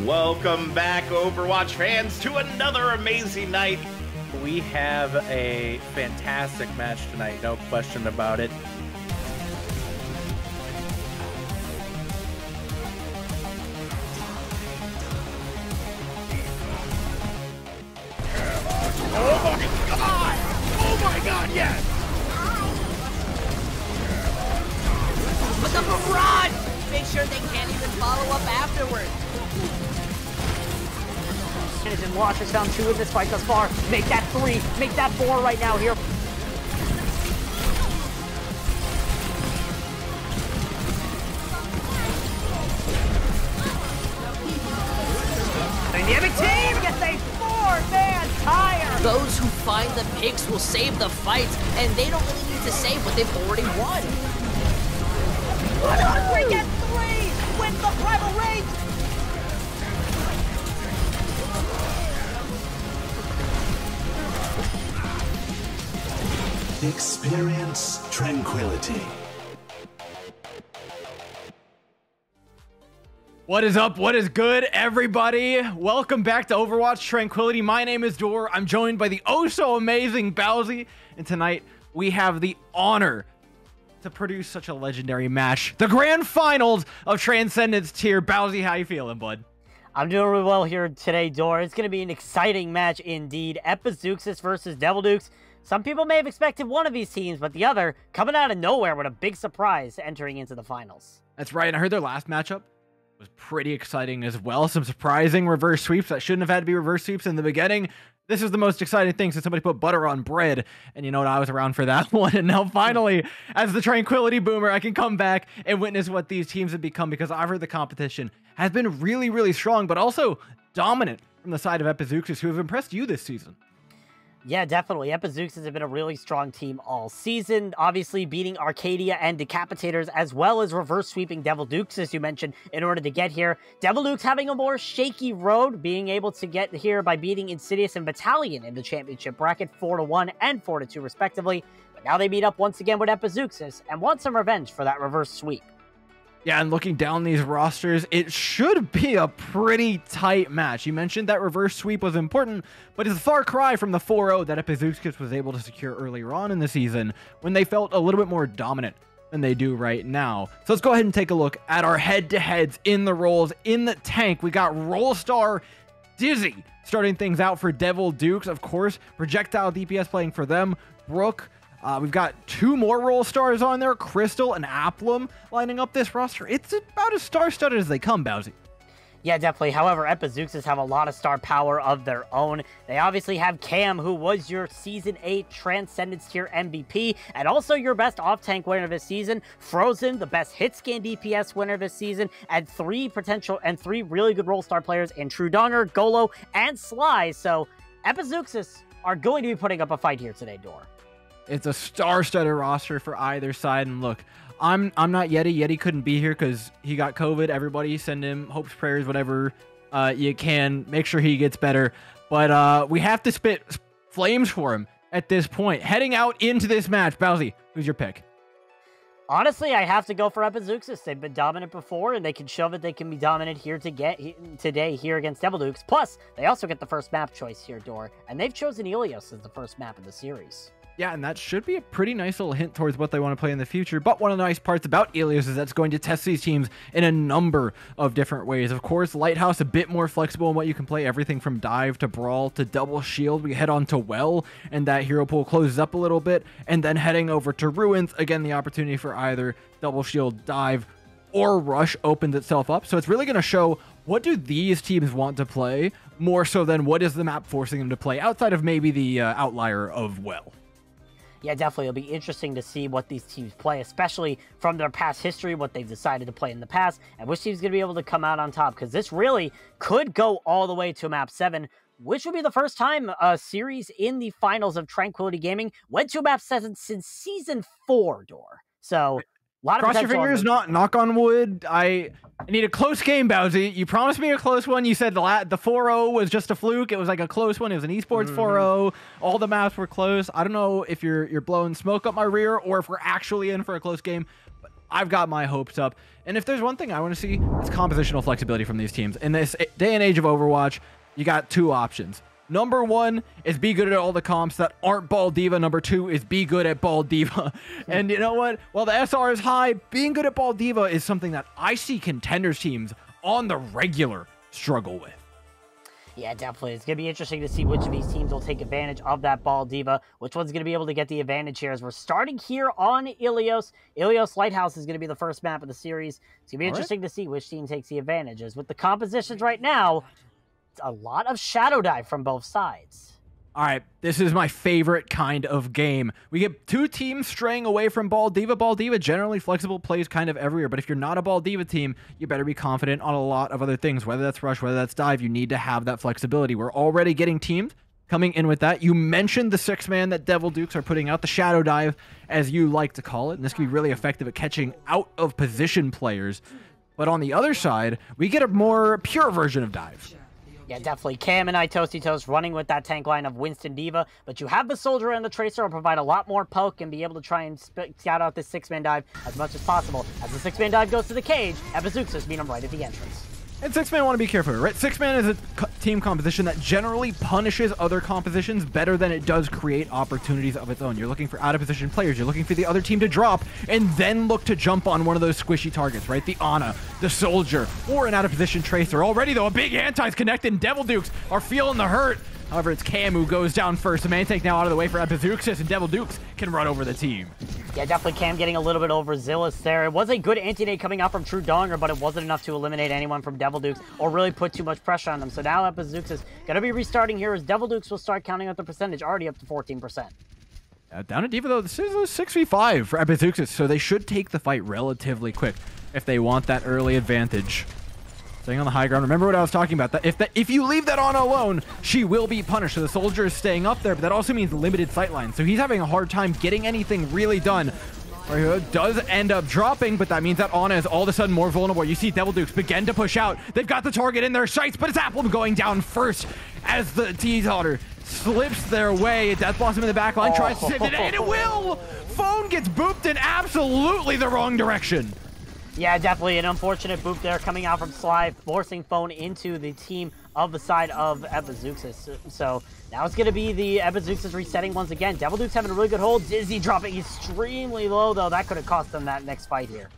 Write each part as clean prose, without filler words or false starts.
Welcome back, Overwatch fans, to another amazing night. We have a fantastic match tonight, no question about it. Oh my god! Oh my god, yes! But the barrage! Make sure they can't even follow up afterwards. And Watchers found 2 in this fight thus far. Make that 3, make that 4 right now here. Dynamic team gets a 4-man tire. Those who find the picks will save the fights, and they don't really need to save what they've already won. Andre gets 3 with the primal rage. Experience tranquility. What is up? What is good, everybody? Welcome back to Overwatch Tranquility. My name is Dor. I'm joined by the oh-so-amazing Epizeuxis, and tonight we have the honor to produce such a legendary match, the grand finals of Transcendence tier. Epizeuxis, how you feeling, bud? I'm doing really well here today, Dor. It's going to be an exciting match indeed. Epizeuxis versus Devilduks. Some people may have expected one of these teams, but the other coming out of nowhere with a big surprise entering into the finals. That's right. And I heard their last matchup was pretty exciting as well. Some surprising reverse sweeps that shouldn't have had to be reverse sweeps in the beginning. This is the most exciting thing since somebody put butter on bread. And you know what? I was around for that one. And now finally, as the Tranquility Boomer, I can come back and witness what these teams have become, because I've heard the competition has been really, really strong, but also dominant from the side of Epizeuxis, who have impressed you this season. Yeah, definitely. Epizeuxis have been a really strong team all season, obviously beating Arcadia and Decapitators, as well as reverse sweeping Devilduks, as you mentioned, in order to get here. Devilduks having a more shaky road, being able to get here by beating Insidious and Battalion in the championship bracket, 4-1 and 4-2 respectively. But now they meet up once again with Epizeuxis and want some revenge for that reverse sweep. Yeah, and looking down these rosters, it should be a pretty tight match. You mentioned that reverse sweep was important, but it's a far cry from the 4-0 that Epizeuxis was able to secure earlier on in the season, when they felt a little bit more dominant than they do right now. So let's go ahead and take a look at our head-to-heads in the roles. In the tank, we got Rollstar Dizzy starting things out for Devilduks. Of course, Projectile DPS playing for them. Brook. We've got 2 more role stars on there, Crystal and Aplum, lining up this roster. It's about as star-studded as they come, Epizeuxis. Yeah, definitely. However, Epizeuxis have a lot of star power of their own. They obviously have Cam, who was your Season 8 Transcendence tier MVP, and also your best off-tank winner this season. Frozen, the best hit-scan DPS winner this season, and 3 really good role star players in True Donger, Golo, and Sly. So, Epizeuxis are going to be putting up a fight here today, Dor. It's a star-studded roster for either side, and look, I'm not Yeti. Yeti couldn't be here because he got COVID. Everybody send him hopes, prayers, whatever you can. Make sure he gets better. But we have to spit flames for him at this point. Heading out into this match, Epizeuxis, who's your pick? Honestly, I have to go for Epizeuxis. They've been dominant before, and they can show that they can be dominant here today here against Devilduks. Plus, they also get the first map choice here, Dor, and they've chosen Ilios as the first map in the series. Yeah, and that should be a pretty nice little hint towards what they want to play in the future. But one of the nice parts about Ilios is that's going to test these teams in a number of different ways. Of course, Lighthouse a bit more flexible in what you can play, everything from dive to brawl to double shield. We head on to Well, and that hero pool closes up a little bit. And then heading over to Ruins, again, the opportunity for either double shield, dive, or rush opens itself up. So it's really going to show what do these teams want to play more so than what is the map forcing them to play, outside of maybe the outlier of Well. Yeah, definitely. It'll be interesting to see what these teams play, especially from their past history, what they've decided to play in the past, and which team's going to be able to come out on top, because this really could go all the way to map 7, which will be the first time a series in the finals of Tranquility Gaming went to map 7 since Season 4, Dor. So, a lot of cross your fingers, knock on wood. I need a close game, Epizeuxis. You promised me a close one. You said the 4-0 was just a fluke. It was like a close one. It was an esports 4-0. All the maps were close. I don't know if you're blowing smoke up my rear or if we're actually in for a close game. But I've got my hopes up. And if there's one thing I want to see, it's compositional flexibility from these teams. In this day and age of Overwatch, you got two options. Number one is be good at all the comps that aren't Ball Diva. Number two is be good at Ball Diva. And you know what? While the SR is high, being good at Ball Diva is something that I see contenders teams on the regular struggle with. Yeah, definitely. It's going to be interesting to see which of these teams will take advantage of that Ball Diva, which one's going to be able to get the advantage here as we're starting here on Ilios. Ilios Lighthouse is going to be the first map of the series. It's going to be interesting to see which team takes the advantages. With the compositions right now, it's a lot of Shadow Dive from both sides. All right, this is my favorite kind of game. We get two teams straying away from Ball Diva. Ball Diva generally flexible plays kind of everywhere, but if you're not a Ball Diva team, you better be confident on a lot of other things. Whether that's rush, whether that's dive, you need to have that flexibility. We're already getting teams coming in with that. You mentioned the 6-man that Devil Dukes are putting out, the Shadow Dive, as you like to call it, and this can be really effective at catching out of position players. But on the other side, we get a more pure version of dive. Yeah, definitely. Cam and Toast running with that tank line of Winston Diva, but you have the Soldier and the Tracer will provide a lot more poke and be able to try and scout out this 6-man dive as much as possible. As the 6-man dive goes to the cage, Epizeuxis meet him right at the entrance. And 6-man want to be careful, right? 6-man is a team composition that generally punishes other compositions better than it does create opportunities of its own. You're looking for out-of-position players. You're looking for the other team to drop and then look to jump on one of those squishy targets, right? The Ana, the Soldier, or an out-of-position Tracer. Already, though, a big anti's connected, and Devil Dukes are feeling the hurt. However, it's Cam who goes down first. The main tank now out of the way for Epizeuxis, and Devil Dukes can run over the team. Yeah, definitely Cam getting a little bit overzealous there. It was a good anti-nade coming out from True Donger, but it wasn't enough to eliminate anyone from Devil Dukes or really put too much pressure on them. So now Epizeuxis is going to be restarting here as Devil Dukes will start counting out the percentage, already up to 14%. Down to Diva, though, this is a 6v5 for Epizeuxis, so they should take the fight relatively quick if they want that early advantage. Staying on the high ground. Remember what I was talking about. If you leave that on alone, she will be punished. So the Soldier is staying up there, but that also means limited sightlines. So he's having a hard time getting anything really done. He does end up dropping, but that means that Ana is all of a sudden more vulnerable. You see Devil Dukes begin to push out. They've got the target in their sights, but it's Apple going down first as the T-Otter slips their way. Death Blossom in the back line tries to save it, and it will! Phone gets booped in absolutely the wrong direction. Yeah, definitely an unfortunate boop there coming out from Sly, forcing Phone into the team of the side of Epizeuxis. So now it's going to be the Epizeuxis resetting once again. Devil Dukes having a really good hold. Dizzy dropping extremely low, though. That could have cost them that next fight here.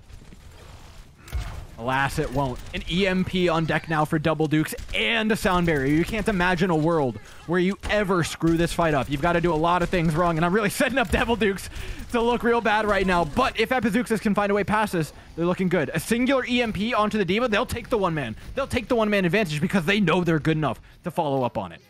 Alas, it won't. An EMP on deck now for Devil Dukes and a sound barrier. You can't imagine a world where you ever screw this fight up. You've got to do a lot of things wrong, and I'm really setting up Devil Dukes to look real bad right now. But if Epizeuxis can find a way past this, they're looking good. A singular EMP onto the Diva, they'll take the one-man. They'll take the one-man advantage because they know they're good enough to follow up on it.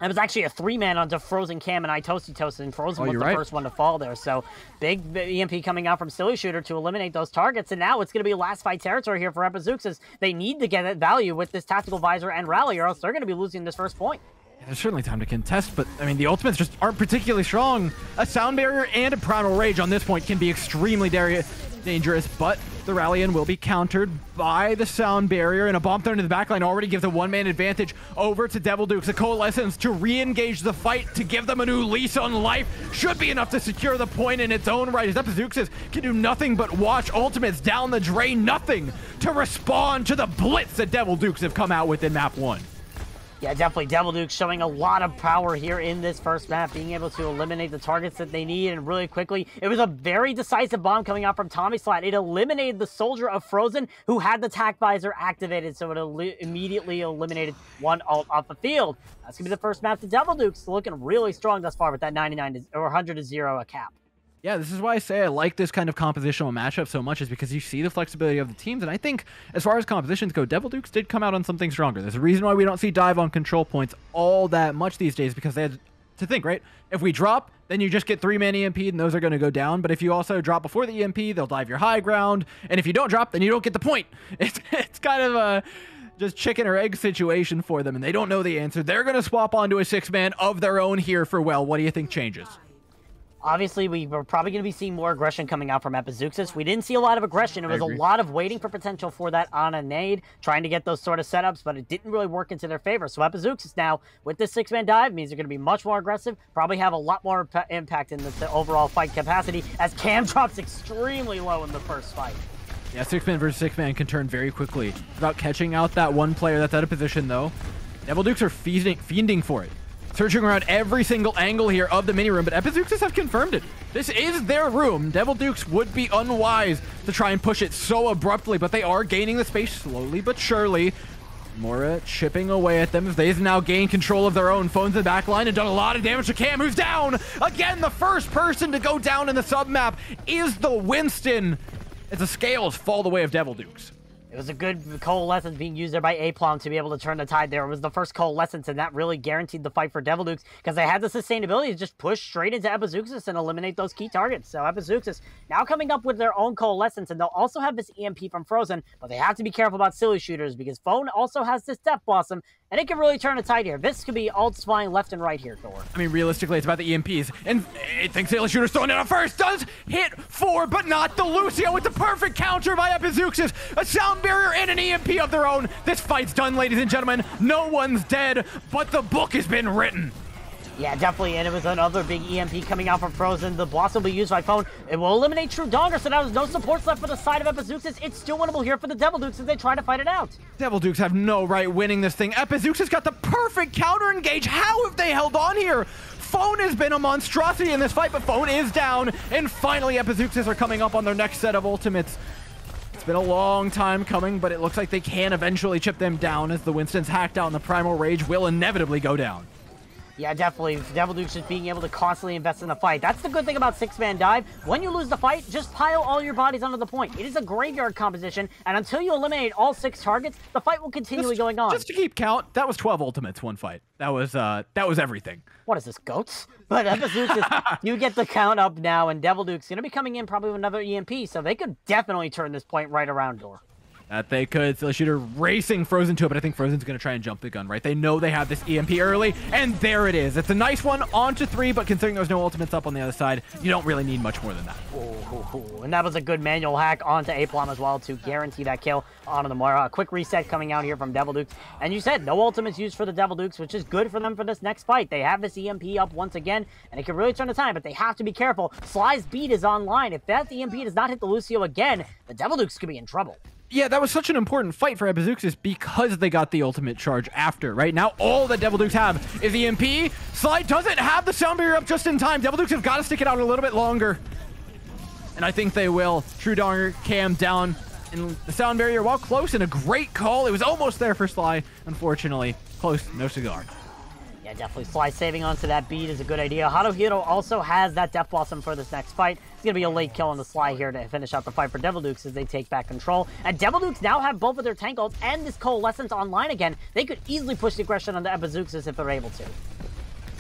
It was actually a 3-man onto Frozen Cam and Toast, and Frozen was the first one to fall there. So big EMP coming out from Silly Shooter to eliminate those targets, and now it's going to be last fight territory here for Epizeuxis. They need to get that value with this Tactical Visor and Rally, or else they're going to be losing this first point. Yeah, there's certainly time to contest, but I mean, the ultimates just aren't particularly strong. A Sound Barrier and a Primal Rage on this point can be extremely dangerous, but the Rallian will be countered by the Sound Barrier, and a bomb thrown into the backline already gives a one-man advantage over to Devil Dukes. A Coalescence to re-engage the fight to give them a new lease on life should be enough to secure the point in its own right, as Epizeuxis can do nothing but watch ultimates down the drain, nothing to respond to the blitz that Devil Dukes have come out with in map 1. Yeah, definitely Devil Dukes showing a lot of power here in this first map, being able to eliminate the targets that they need, and really quickly. It was a very decisive bomb coming out from Tommy Slat. It eliminated the Soldier of Frozen, who had the TAC Visor activated, so it immediately eliminated one ult off the field. That's going to be the first map to Devil Dukes, looking really strong thus far with that 99 or 100-0 a cap. Yeah, this is why I say I like this kind of compositional matchup so much, is because you see the flexibility of the teams. And I think as far as compositions go, Devil Dukes did come out on something stronger. There's a reason why we don't see dive on control points all that much these days, because they had to think, right? If we drop, then you just get 3-man EMP, and those are going to go down. But if you also drop before the EMP, they'll dive your high ground. And if you don't drop, then you don't get the point. It's kind of a just chicken or egg situation for them, and they don't know the answer. They're going to swap onto a 6-man of their own here for Well. What do you think changes? Obviously, we were probably going to be seeing more aggression coming out from Epizeuxis. We didn't see a lot of aggression. It was a lot of waiting for potential for that Ana nade, trying to get those sort of setups, but it didn't really work into their favor. So Epizeuxis now, with this 6-man dive, means they're going to be much more aggressive, probably have a lot more impact in the overall fight capacity, as Cam drops extremely low in the first fight. Yeah, 6-man versus 6-man can turn very quickly. It's about catching out that one player that's out of position, though. Devil Dukes are fiending for it. Searching around every single angle here of the mini room, but Epizeuxis have confirmed it. This is their room. Devil Dukes would be unwise to try and push it so abruptly, but they are gaining the space slowly but surely. Mora chipping away at them as they've now gained control of their own. Phones in the back line and done a lot of damage to Cam, who's down. Again, the first person to go down in the sub-map is the Winston, as the scales fall the way of Devil Dukes. It was a good coalescence being used there by Aplom to be able to turn the tide there. It was the first coalescence, and that really guaranteed the fight for Devil Dukes because they had the sustainability to just push straight into Epizeuxis and eliminate those key targets. So Epizeuxis now coming up with their own coalescence, and they'll also have this EMP from Frozen, but they have to be careful about silly shooters because Phone also has this Death Blossom, and it can really turn the tide here. This could be ults flying left and right here, Thor. I mean, realistically, it's about the EMPs. And I think Sailor Shooter's throwing it out first. Does hit 4, but not the Lucio. It's a perfect counter by Epizeuxis. A sound barrier and an EMP of their own. This fight's done, ladies and gentlemen. No one's dead, but the book has been written. Yeah, definitely, and it was another big EMP coming out from Frozen. The Blossom will be used by Phone. It will eliminate True Donger, so now there's no supports left for the side of Epizeuxis. It's still winnable here for the Devil Dukes as they try to fight it out. Devil Dukes have no right winning this thing. Epizeuxis got the perfect counter engage. How have they held on here? Phone has been a monstrosity in this fight, but Phone is down, and finally Epizeuxis are coming up on their next set of ultimates. It's been a long time coming, but it looks like they can eventually chip them down as the Winston's hacked out and the Primal Rage will inevitably go down. Yeah, definitely. Devil Dukes just being able to constantly invest in the fight. That's the good thing about 6-man dive. When you lose the fight, just pile all your bodies onto the point. It is a graveyard composition, and until you eliminate all 6 targets, the fight will continue going on. Just to keep count, that was 12 ultimates, one fight. That was everything. What is this, goats? But Epizeuxis, you get the count up now, and Devil Duke's going to be coming in probably with another EMP, so they could definitely turn this point right around, Dor. That they could. Silly Shooter racing Frozen to it, but I think Frozen's going to try and jump the gun, right? They know they have this EMP early, and there it is. It's a nice one, onto 3, but considering there's no ultimates up on the other side, you don't really need much more than that. Ooh, and that was a good manual hack onto Aplom as well to guarantee that kill onto the Moira. A quick reset coming out here from Devil Dukes. And you said no ultimates used for the Devil Dukes, which is good for them for this next fight. They have this EMP up once again, and it can really turn the time, but they have to be careful. Sly's beat is online. If that EMP does not hit the Lucio again, the Devil Dukes could be in trouble. Yeah, that was such an important fight for Epizeuxis because they got the ultimate charge after, right? Now all the Devil Dukes have is EMP. Sly doesn't have the sound barrier up just in time. Devil Dukes have got to stick it out a little bit longer. And I think they will. True Donger, Cam down in the sound barrier while close, and a great call. It was almost there for Sly. Unfortunately, close, no cigar. Yeah, definitely. Sly saving onto that beat is a good idea. Haruhiro also has that Death Blossom for this next fight. It's going to be a late kill on the Sly here to finish out the fight for Devil Dukes as they take back control. And Devil Dukes now have both of their tank ults and this Coalescence online again. They could easily push the aggression on the Epizeuxis if they're able to.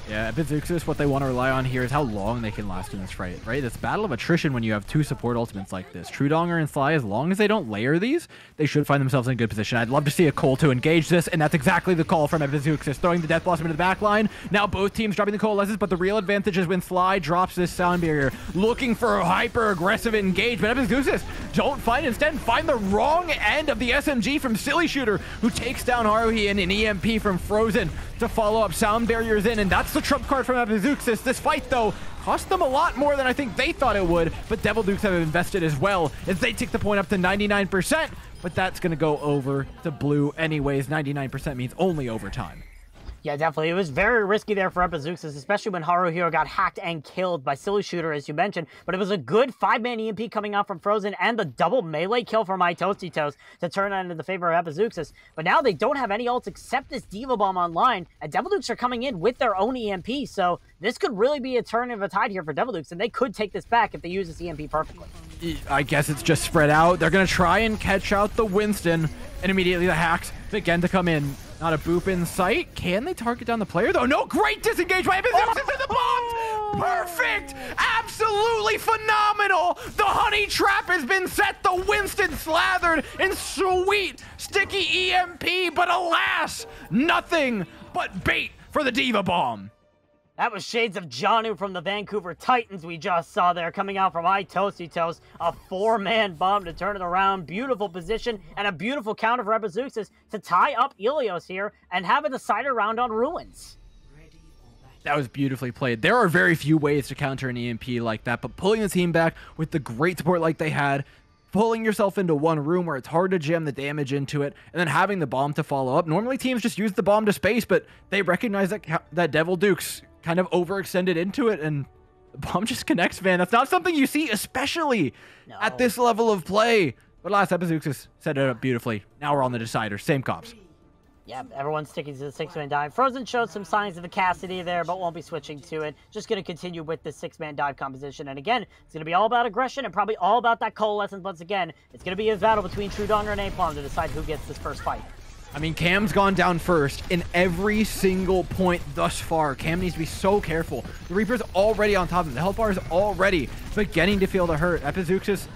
Yeah, Epizeuxis, what they want to rely on here is how long they can last in this fight, right? It's battle of attrition when you have 2 support ultimates like this. True Donger and Sly, as long as they don't layer these, they should find themselves in a good position. I'd love to see a Cole to engage this, and that's exactly the call from Epizeuxis, throwing the Death Blossom into the back line. Now both teams dropping the Coalescence, but the real advantage is when Sly drops this sound barrier, looking for a hyper-aggressive engagement. Epizeuxis don't find, instead find the wrong end of the SMG from Silly Shooter, who takes down Haruhi and an EMP from Frozen to follow up. Sound barriers in, and that's the trump card from Epizeuxis. This fight, though, cost them a lot more than I think they thought it would, but Devil Dukes have invested as well as they take the point up to 99%, but that's going to go over to blue anyways. 99% means only overtime. Yeah, definitely. It was very risky there for Epizeuxis, especially when Haruhiro got hacked and killed by Silly Shooter, as you mentioned. But it was a good 5-man EMP coming out from Frozen and the double melee kill from Toasty to turn that into the favor of Epizeuxis. But now they don't have any ults except this Diva Bomb online, and Devil Dukes are coming in with their own EMP. So this could really be a turn of a tide here for Devil Dukes, and they could take this back if they use this EMP perfectly. I guess it's just spread out. They're going to try and catch out the Winston, and immediately the hacks begin to come in. Not a boop in sight. Can they target down the player, though? No, great disengage by Epizeuxis in the bombs! Perfect! Absolutely phenomenal! The honey trap has been set. The Winston slathered in sweet, sticky EMP, but alas, nothing but bait for the Diva Bomb. That was shades of Janu from the Vancouver Titans we just saw there, coming out from Toasty. A 4-man bomb to turn it around. Beautiful position and a beautiful counter for Epizeuxis to tie up Ilios here and have a decider round on Ruins. That was beautifully played. There are very few ways to counter an EMP like that, but pulling the team back with the great support like they had, pulling yourself into one room where it's hard to jam the damage into it, and then having the bomb to follow up. Normally teams just use the bomb to space, but they recognize that Devil Dukes kind of overextended into it, and the bomb just connects, man. That's not something you see, especially at this level of play. But last Epizeuxis set it up beautifully. Now we're on the decider. Same comps. Yeah, everyone's sticking to the 6-man dive. Frozen showed some signs of audacity there, but won't be switching to it. Just going to continue with the 6-man dive composition. And again, it's going to be all about aggression and probably all about that coalescence. Once again, it's going to be a battle between TrueDonger and Napalm to decide who gets this first fight. I mean, Cam's gone down first in every single point thus far. Cam needs to be so careful. The Reaper's already on top of him. The health bar is already beginning to feel the hurt. Epizeuxis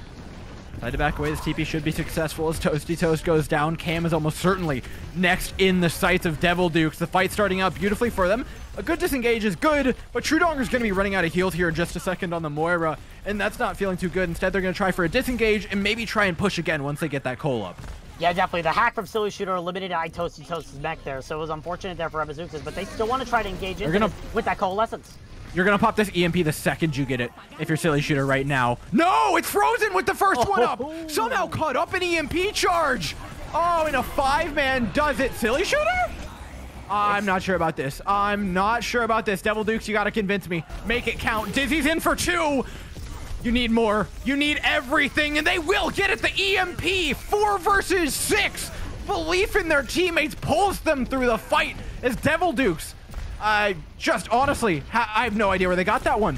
tried to back away. This TP should be successful as Toasty Toast goes down. Cam is almost certainly next in the sights of Devil Dukes. The fight starting out beautifully for them. A good disengage is good, but TrueDonger's going to be running out of heals here in just a second on the Moira, and that's not feeling too good. Instead, they're going to try for a disengage and maybe try and push again once they get that coal up. Yeah, definitely. The hack from Silly Shooter eliminated Toasty Toast's mech there, so it was unfortunate there for Epizeuxis, but they still want to try to engage in with that coalescence. You're going to pop this EMP the second you get it, if you're Silly Shooter right now. No, it's Frozen with the first one up. Somehow caught up an EMP charge. Oh, and a 5-man does it. Silly Shooter? I'm not sure about this. I'm not sure about this. Devil Dukes, you got to convince me. Make it count. Dizzy's in for 2. You need more. You need everything, and they will get it. The EMP, 4 versus 6. Belief in their teammates pulls them through the fight as Devil Dukes. Honestly, I have no idea where they got that one.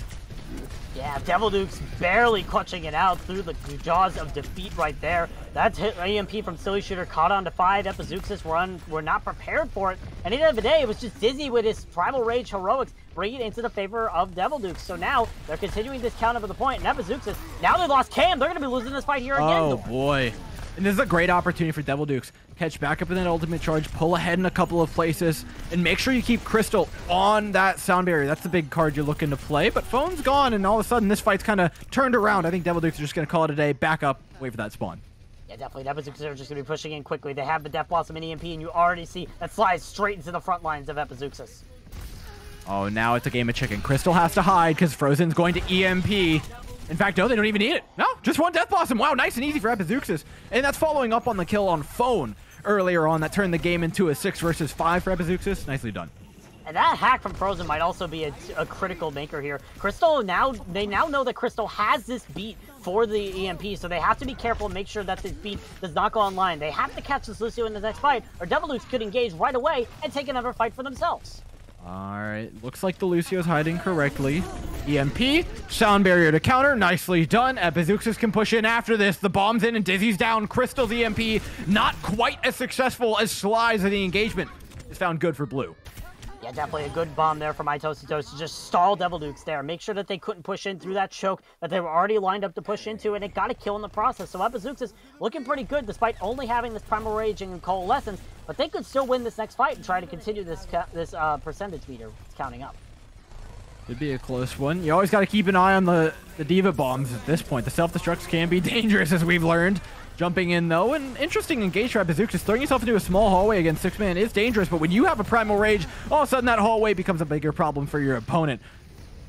Yeah, Devil Dukes barely clutching it out through the jaws of defeat right there. That's hit EMP from Silly Shooter, caught on to 5. Epizeuxis were not prepared for it. And at the end of the day, it was just Dizzy with his Primal Rage heroics bringing it into the favor of Devil Dukes. So now they're continuing this count up to the point. And Epizeuxis, now they lost Cam. They're going to be losing this fight here again. Oh, boy. And this is a great opportunity for Devil Dukes. Catch back up in that ultimate charge, pull ahead in a couple of places, and make sure you keep Crystal on that sound barrier. That's the big card you're looking to play. But Phone's gone, and all of a sudden, this fight's kind of turned around. I think Devil Dukes are just going to call it a day, back up, wait for that spawn. Yeah, definitely. Epizeuxis are just going to be pushing in quickly. They have the Death Blossom and EMP, and you already see that slides straight into the front lines of Epizeuxis. Oh, now it's a game of chicken. Crystal has to hide because Frozen's going to EMP. In fact, no, they don't even need it. No, just one Death Blossom. Wow, nice and easy for Epizeuxis. And that's following up on the kill on Phone earlier on that turned the game into a 6 versus 5 for Epizeuxis. Nicely done. And that hack from Frozen might also be a critical maker here. Crystal, they now know that Crystal has this beat for the EMP, so they have to be careful and make sure that this beat does not go online. They have to catch this Lucio in the next fight, or Devil Dukes could engage right away and take another fight for themselves. Alright, looks like the Lucio's hiding correctly. EMP, sound barrier to counter, nicely done. Epizeuxis can push in after this. The bomb's in and Dizzy's down. Crystal's EMP, not quite as successful as Sly's in the engagement. Is found good for blue. Yeah, definitely a good bomb there from Epizeuxis to just stall Devil Dukes there. Make sure that they couldn't push in through that choke that they were already lined up to push into, and it got a kill in the process. So Epizeuxis looking pretty good despite only having this Primal Rage and Coalescence, but they could still win this next fight and try to continue this percentage meter counting up. Could be a close one. You always got to keep an eye on the Diva bombs at this point. The self-destructs can be dangerous, as we've learned. Jumping in, though, an interesting engage for Epizeuxis. Throwing yourself into a small hallway against 6-man is dangerous, but when you have a Primal Rage, all of a sudden that hallway becomes a bigger problem for your opponent.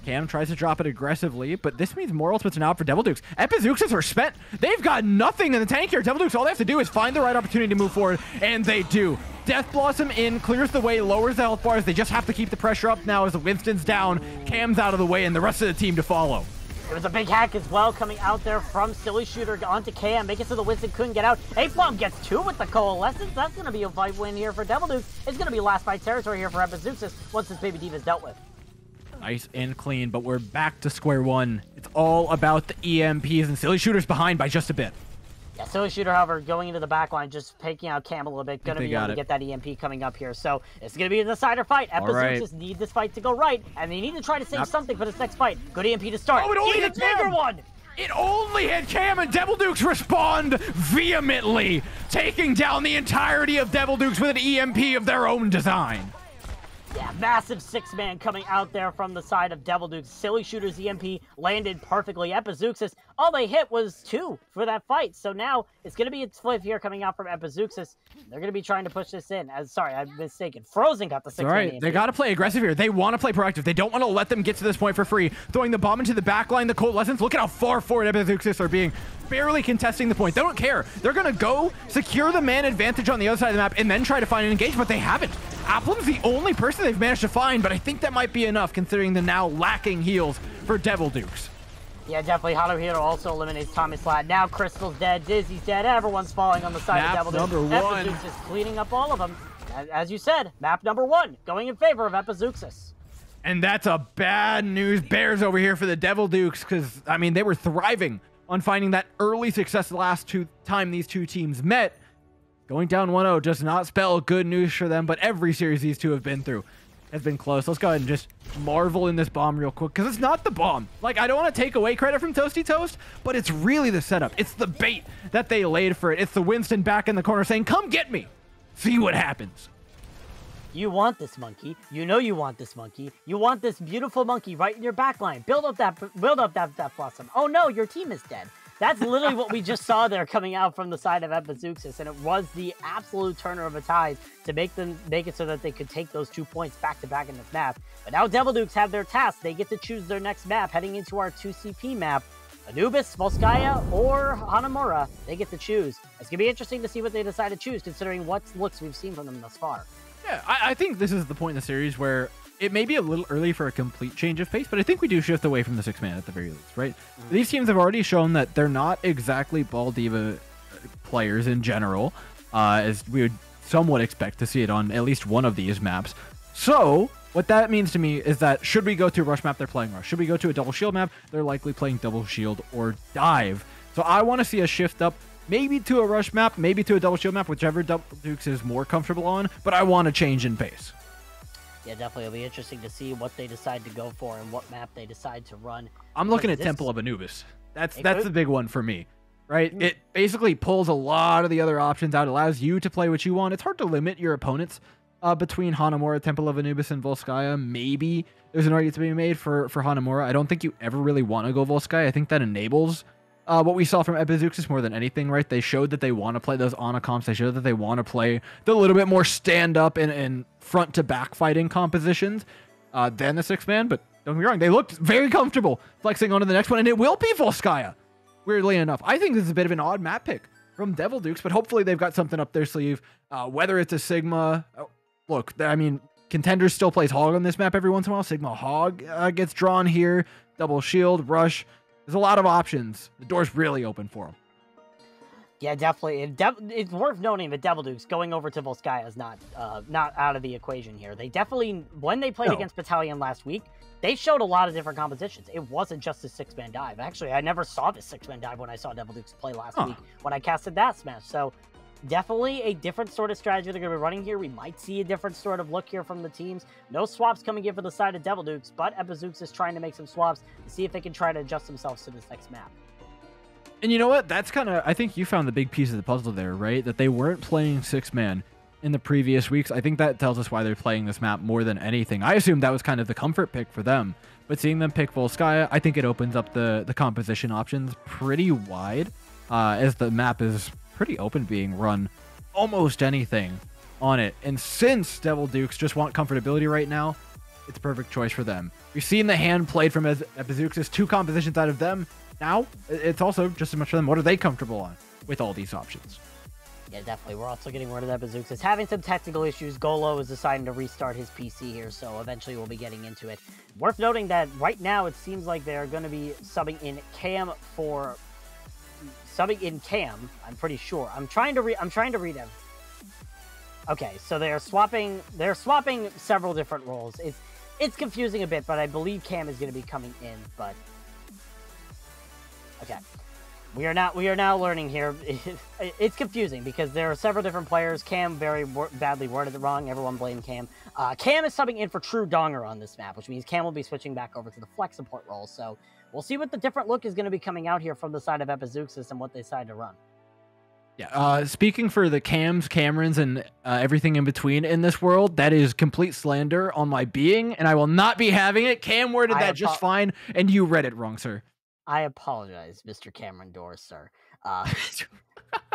Cam tries to drop it aggressively, but this means more ultimates are now for Devil Dukes. Epizeuxis are spent. They've got nothing in the tank here. Devil Dukes, all they have to do is find the right opportunity to move forward, and they do. Death Blossom in, clears the way, lowers the health bars. They just have to keep the pressure up now as Winston's down. Cam's out of the way, and the rest of the team to follow. There was a big hack as well coming out there from Silly Shooter onto Cam, making so the Winston couldn't get out. Napalm gets 2 with the Coalescence. That's going to be a fight win here for Devil Dukes. It's going to be last fight territory here for Epizeuxis once this Baby Diva is dealt with. Nice and clean, but we're back to square one. It's all about the EMPs, and Silly Shooter's behind by just a bit. Yeah, Silly Shooter, however, going into the back line, just taking out Cam a little bit, going to be able to get that EMP coming up here. So it's going to be a decider fight. Epizeuxis need this fight to go right, and they need to try to save something for this next fight. Good EMP to start. Oh, it only hit bigger one! It only hit Cam, and Devil Dukes respond vehemently, taking down the entirety of Devil Dukes with an EMP of their own design. Yeah, Massive 6-man coming out there from the side of Devil Dukes. Silly Shooter's EMP landed perfectly. Epizeuxis, all they hit was 2 for that fight. So now it's going to be a flip here coming out from Epizeuxis. They're going to be trying to push this in. Sorry, I'm mistaken. Frozen got the 6-man. All right, they got to play aggressive here. They want to play proactive. They don't want to let them get to this point for free. Throwing the bomb into the back line, the Coalescence. Look at how far forward Epizeuxis are being. Barely contesting the point. They don't care. They're going to go secure the man advantage on the other side of the map and then try to find an engage, but they haven't. Applum's the only person they've managed to find, but I think that might be enough considering the now lacking heals for Devil Dukes. Yeah, definitely. Haruhiro also eliminates Tommy Slat. Now Crystal's dead, Dizzy's dead, everyone's falling on the side of Devil Dukes. Number 1. Epizeuxis is cleaning up all of them. As you said, map number 1 going in favor of Epizeuxis. And that's a bad news bears over here for the Devil Dukes because, I mean, they were thriving on finding that early success the last time these two teams met. Going down 1-0 does not spell good news for them, but every series these two have been through has been close. Let's go ahead and just marvel in this bomb real quick because it's not the bomb. Like, I don't want to take away credit from Toasty Toast, but it's really the setup. It's the bait that they laid for it. It's the Winston back in the corner saying, come get me. See what happens. You want this monkey. You know you want this monkey. You want this beautiful monkey right in your back line. Build up that blossom. Oh no, your team is dead. That's literally what we just saw there coming out from the side of Epizeuxis, and it was the absolute turner of a tide to make it so that they could take those 2 points back to back in this map. But now Devil Dukes have their task. They get to choose their next map heading into our 2CP map. Anubis, Volskaya, or Hanamura, they get to choose. It's going to be interesting to see what they decide to choose, considering what looks we've seen from them thus far. Yeah, I think this is the point in the series where it may be a little early for a complete change of pace, but I think we do shift away from the 6-man at the very least, right? Mm-hmm. These teams have already shown that they're not exactly Ball Diva players in general, as we would somewhat expect to see it on at least one of these maps. So what that means to me is that should we go to a rush map, they're playing rush. Should we go to a double shield map, they're likely playing double shield or dive. So I want to see a shift up, maybe to a rush map, maybe to a double shield map, whichever Devil Dukes is more comfortable on, but I want a change in pace. Yeah, definitely. It'll be interesting to see what they decide to go for and what map they decide to run. I'm looking at Temple of Anubis. That's the big one for me, right? It basically pulls a lot of the other options out, allows you to play what you want. It's hard to limit your opponents between Hanamura, Temple of Anubis, and Volskaya. Maybe there's an argument to be made for Hanamura. I don't think you ever really want to go Volskaya. I think that enables what we saw from Epizeuxis more than anything, right? They showed that they want to play those Ana comps. They showed that they want to play the little bit more stand-up and front-to-back fighting compositions than the 6-man, but don't get me wrong, they looked very comfortable flexing onto the next one, and it will be Volskaya, weirdly enough. I think this is a bit of an odd map pick from Devil Dukes, but hopefully they've got something up their sleeve, whether it's a Sigma. Look, I mean, Contenders still plays Hog on this map every once in a while. Sigma Hog gets drawn here, double shield, rush. There's a lot of options. The door's really open for them. Yeah, definitely. It's worth noting that Devil Dukes going over to Volskaya is not out of the equation here. They definitely, when they played against Battalion last week, they showed a lot of different compositions. It wasn't just a 6-man dive. Actually, I never saw this 6-man dive when I saw Devil Dukes play last week when I casted that smash. So definitely a different sort of strategy they're going to be running here. We might see a different sort of look here from the teams. No swaps coming in for the side of Devil Dukes, but Epizeuxis is trying to make some swaps to see if they can try to adjust themselves to this next map. And you know what? That's kind of, I think you found the big piece of the puzzle there, right? That they weren't playing 6-man in the previous weeks. I think that tells us why they're playing this map more than anything. I assumed that was kind of the comfort pick for them, but seeing them pick Volskaya, I think it opens up the composition options pretty wide, as the map is pretty open, being run almost anything on it. And since Devil Dukes just want comfortability right now, it's a perfect choice for them. We've seen the hand played from Epizeuxis, 2 compositions out of them. Now it's also just as much for them. What are they comfortable on with all these options? Yeah, definitely. We're also getting word of Epizeuxis having some technical issues. Golo is deciding to restart his PC here, so eventually we'll be getting into it. Worth noting that right now it seems like they're going to be subbing in Cam. I'm pretty sure. I'm trying to read him. Okay, so they're swapping several different roles. It's confusing a bit, but I believe Cam is going to be coming in, but okay. We are now learning here. It's confusing because there are several different players. Cam very badly worded it wrong. Everyone blame Cam. Cam is subbing in for True Donger on this map, which means Cam will be switching back over to the flex support role. So we'll see what the different look is going to be coming out here from the side of Epizeuxis and what they decide to run. Yeah, speaking for the Cams, Camerons, and everything in between in this world, that is complete slander on my being, and I will not be having it. Cam worded that just fine, and you read it wrong, sir. I apologize, Mr. Cameron Doris, sir. I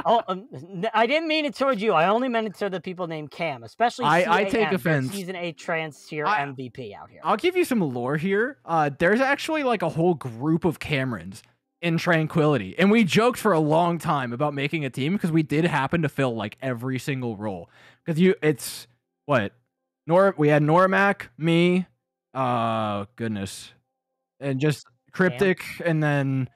didn't mean it towards you. I only meant it to the people named Cam, especially I take offense. Season 8 trans tier MVP out here. I'll give you some lore here. There's actually like a whole group of Camerons in Tranquility, and we joked for a long time about making a team because we did happen to fill like every single role. Because it's what we had Normac, me, goodness, and just Cryptic, and then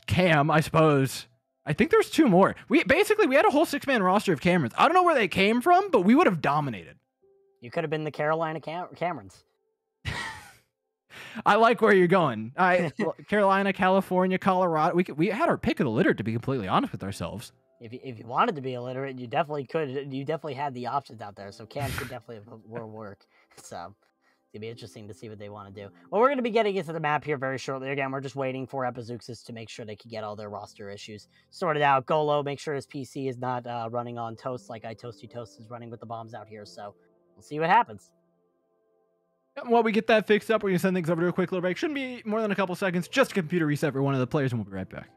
Cam, I suppose. I think there's 2 more. We had a whole 6-man roster of Camerons. I don't know where they came from, but we would have dominated. You could have been the Carolina Camerons. I like where you're going. Carolina, California, Colorado. We had our pick of the litter, to be completely honest with ourselves. If you wanted to be illiterate, you definitely could. You definitely had the options out there. So Cam could definitely work. So it's gonna be interesting to see what they want to do. Well, we're gonna be getting into the map here very shortly. Again, we're just waiting for Epizeuxis to make sure they can get all their roster issues sorted out. Golo, make sure his PC is not running on toast like iToasty Toast is running with the bombs out here. So we'll see what happens. While we get that fixed up, we're going to send things over to a quick little break. Shouldn't be more than a couple seconds. Just a computer reset for one of the players, and we'll be right back.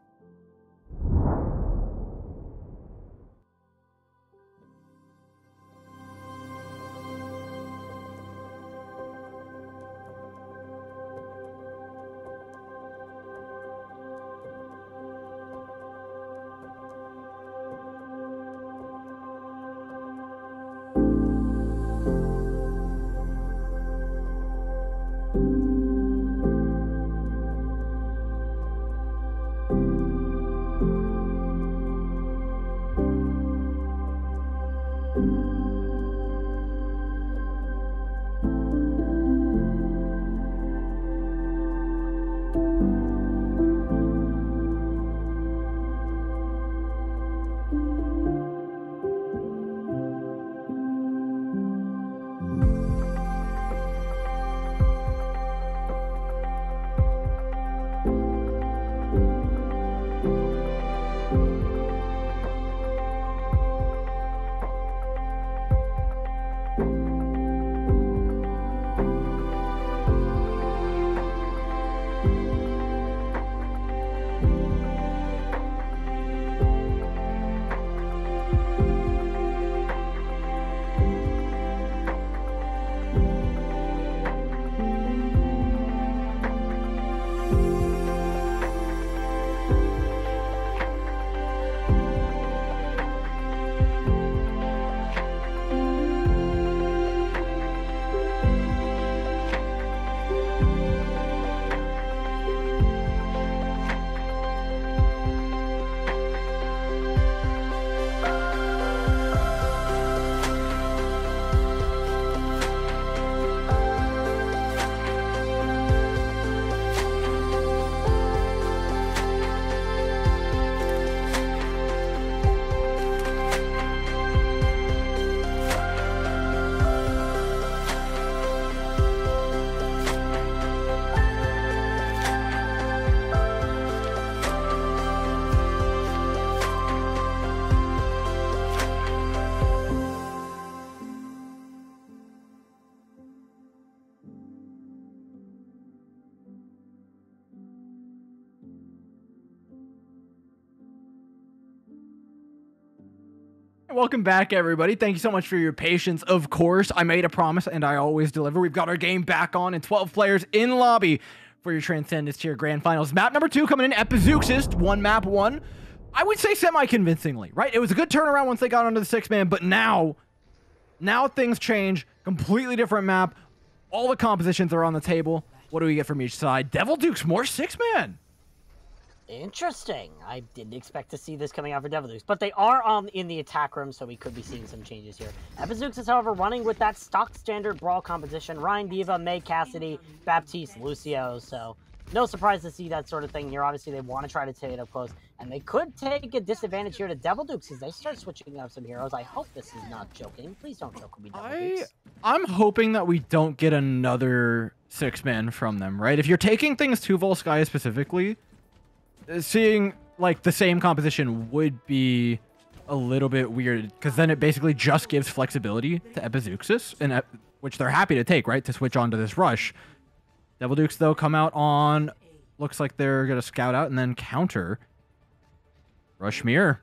Welcome back, everybody. Thank you so much for your patience. Of course, I made a promise, and I always deliver. We've got our game back on, and 12 players in lobby for your Transcendence Tier Grand Finals. Map number 2 coming in, Epizeuxis. Map 1. I would say semi-convincingly, right? It was a good turnaround once they got onto the 6-man, but now things change. Completely different map. All the compositions are on the table. What do we get from each side? Devil Dukes, more 6-man. Interesting. I didn't expect to see this coming out for Devil Dukes, but they are in the attack room, so we could be seeing some changes here. Epizeuxis, however, running with that stock standard brawl composition. Ryan Diva, May Cassidy, Baptiste, Lucio, so no surprise to see that sort of thing here. Obviously, they want to try to take it up close, and they could take a disadvantage here to Devil Dukes as they start switching up some heroes. I hope this is not joking. Please don't joke with me, Devil Dukes. I'm hoping that we don't get another 6-man from them, right? If you're taking things to Volskaya specifically, seeing like the same composition would be a little bit weird, because then it basically just gives flexibility to Epizeuxis, and which they're happy to take, right, to switch onto this rush. Devil Dukes, though, come out on, looks like they're going to scout out and then counter. Rush Mirror.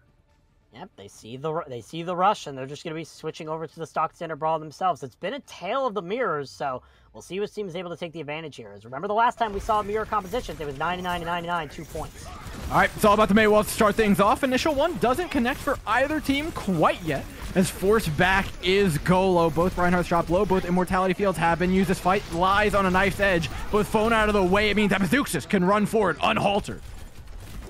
Yep, they see the rush, and they're just going to be switching over to the stock standard brawl themselves. It's been a tale of the mirrors, so we'll see which team is able to take the advantage here. As remember the last time we saw mirror compositions, it was 99 to 99, 2 points. All right, it's all about the Maywall to start things off. Initial one doesn't connect for either team quite yet, as forced back is Golo. Both Reinhardt's dropped low, both Immortality Fields have been used. This fight lies on a knife's edge. Both phone out of the way, it means Epizeuxis can run forward unhaltered.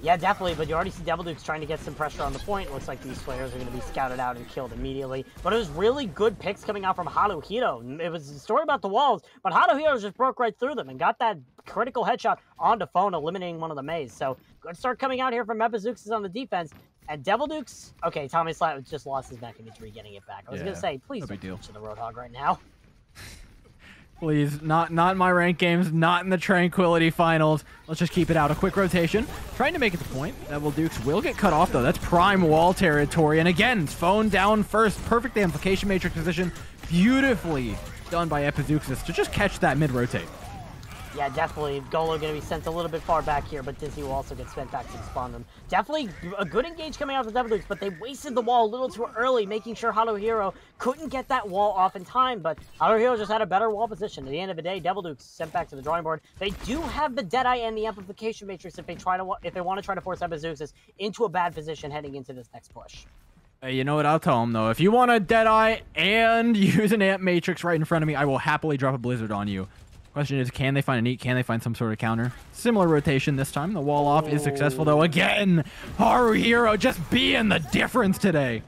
Yeah, definitely, but you already see Devil Dukes trying to get some pressure on the point. Looks like these players are going to be scouted out and killed immediately. But it was really good picks coming out from Haruhiro. It was a story about the walls, but Haruhiro just broke right through them and got that critical headshot onto phone, eliminating one of the maze. So good start coming out here from Epizeuxis on the defense. And Devil Dukes, okay, Tommy Slat just lost his mech and he's re-getting it back. I was going to say, please don't touch the Roadhog right now. Please, not in my ranked games, not in the Tranquility Finals. Let's just keep it out. A quick rotation. Trying to make it the point. Devil Dukes will get cut off, though. That's prime wall territory. And again, phone down first. Perfect amplification matrix position. Beautifully done by Epizeuxis to just catch that mid-rotate. Yeah, definitely. Golo going to be sent a little bit far back here, but Disney will also get sent back to spawn them. Definitely a good engage coming out of the Devil Dukes, but they wasted the wall a little too early, making sure Haruhiro couldn't get that wall off in time, but Haruhiro just had a better wall position. At the end of the day, Devil Dukes sent back to the drawing board. They do have the Deadeye and the Amplification Matrix if they want to try to force Epizeuxis into a bad position heading into this next push. Hey, you know what? I'll tell them, though. If you want a Deadeye and use an Amp Matrix right in front of me, I will happily drop a Blizzard on you. Question is, can they find a neat? Can they find some sort of counter? Similar rotation this time. The wall off is successful, though. Again, Haruhiro just being the difference today.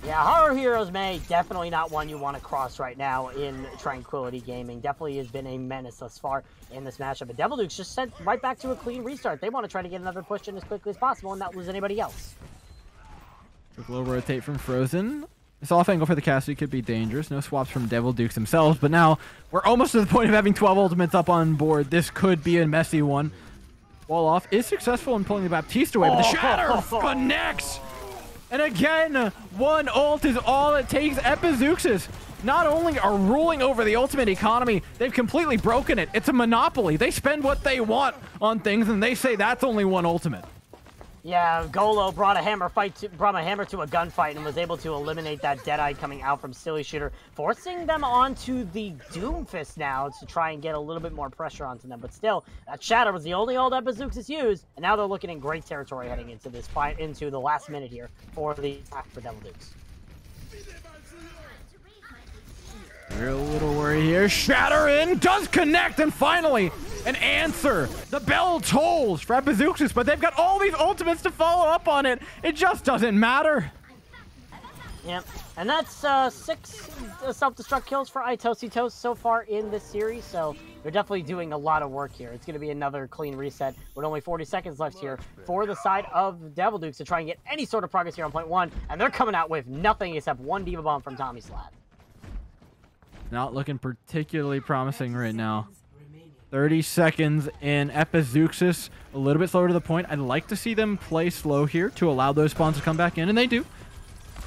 Yeah, Haruhiro's May, definitely not one you want to cross right now in Tranquility Gaming. Definitely has been a menace thus far in this matchup. But Devil Dukes just sent right back to a clean restart. They want to try to get another push in as quickly as possible and not lose anybody else. Quick little rotate from Frozen. This off angle for the Cassidy could be dangerous. No swaps from Devil Dukes themselves, but now we're almost to the point of having 12 ultimates up on board. This could be a messy one. Wall off is successful in pulling the Baptiste away, but the Shatter connects! And again, one ult is all it takes. Epizeuxis not only are ruling over the ultimate economy, they've completely broken it. It's a monopoly. They spend what they want on things, and they say that's only one ultimate. Yeah, Golo brought a hammer to a gunfight and was able to eliminate that Deadeye coming out from Silly Shooter, forcing them onto the Doomfist now to try and get a little bit more pressure onto them. But still, that Shatter was the only ult Epizeuxis used, and now they're looking in great territory heading into this fight, into the last minute here for the attack for Devil Dukes. We're a little worried here. Shatter in, does connect, and finally an answer. The bell tolls for Epizeuxis, but they've got all these ultimates to follow up on it. It just doesn't matter. Yep, and that's 6 self-destruct kills for Epizeuxis so far in this series, so they're definitely doing a lot of work here. It's going to be another clean reset with only 40 seconds left here for the side of Devil Dukes to try and get any sort of progress here on point 1, and they're coming out with nothing except one Diva Bomb from Tommy Slat. Not looking particularly promising right now. 30 seconds in. Epizeuxis a little bit slower to the point. I'd like to see them play slow here to allow those spawns to come back in, and they do.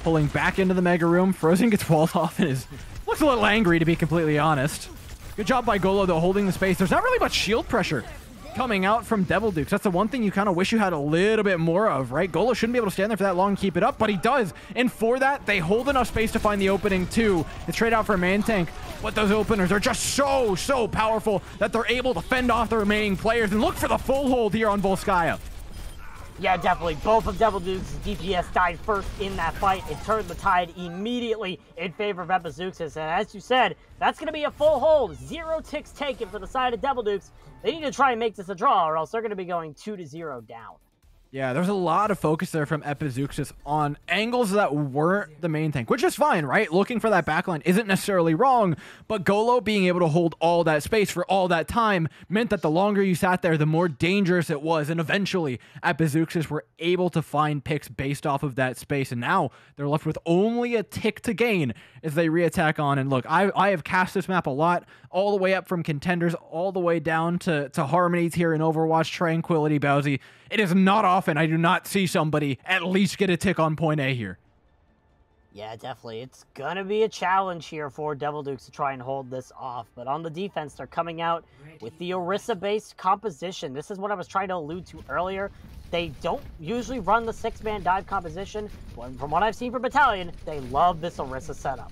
Pulling back into the Mega Room. Frozen gets walled off and looks a little angry, to be completely honest. Good job by Golo, though, holding the space. There's not really much shield pressure coming out from Devil Dukes. That's the one thing you kind of wish you had a little bit more of, right? Golo shouldn't be able to stand there for that long and keep it up, but he does. And for that, they hold enough space to find the opening, too. It's trade out for a man tank. But those openers are just so powerful that they're able to fend off the remaining players and look for the full hold here on Volskaya. Yeah, definitely. Both of Devil Dukes' DPS died first in that fight. It turned the tide immediately in favor of Epizeuxis. And as you said, that's going to be a full hold. 0 ticks taken for the side of Devil Dukes. They need to try and make this a draw, or else they're going to be going 2-0 down. Yeah, there's a lot of focus there from Epizeuxis on angles that weren't the main tank, which is fine, right? Looking for that backline isn't necessarily wrong, but Golo being able to hold all that space for all that time meant that the longer you sat there, the more dangerous it was, and eventually Epizeuxis were able to find picks based off of that space, and now they're left with only a tick to gain as they re-attack on. And look, I have cast this map a lot, all the way up from Contenders, all the way down to Harmonies here in Overwatch, Tranquility, Bowsy. It is not often often I do not see somebody at least get a tick on point A here. Yeah, definitely. It's going to be a challenge here for Devil Dukes to try and hold this off. But on the defense, they're coming out with the Orisa-based composition. This is what I was trying to allude to earlier. They don't usually run the 6-man dive composition. But from what I've seen from Battalion, they love this Orisa setup.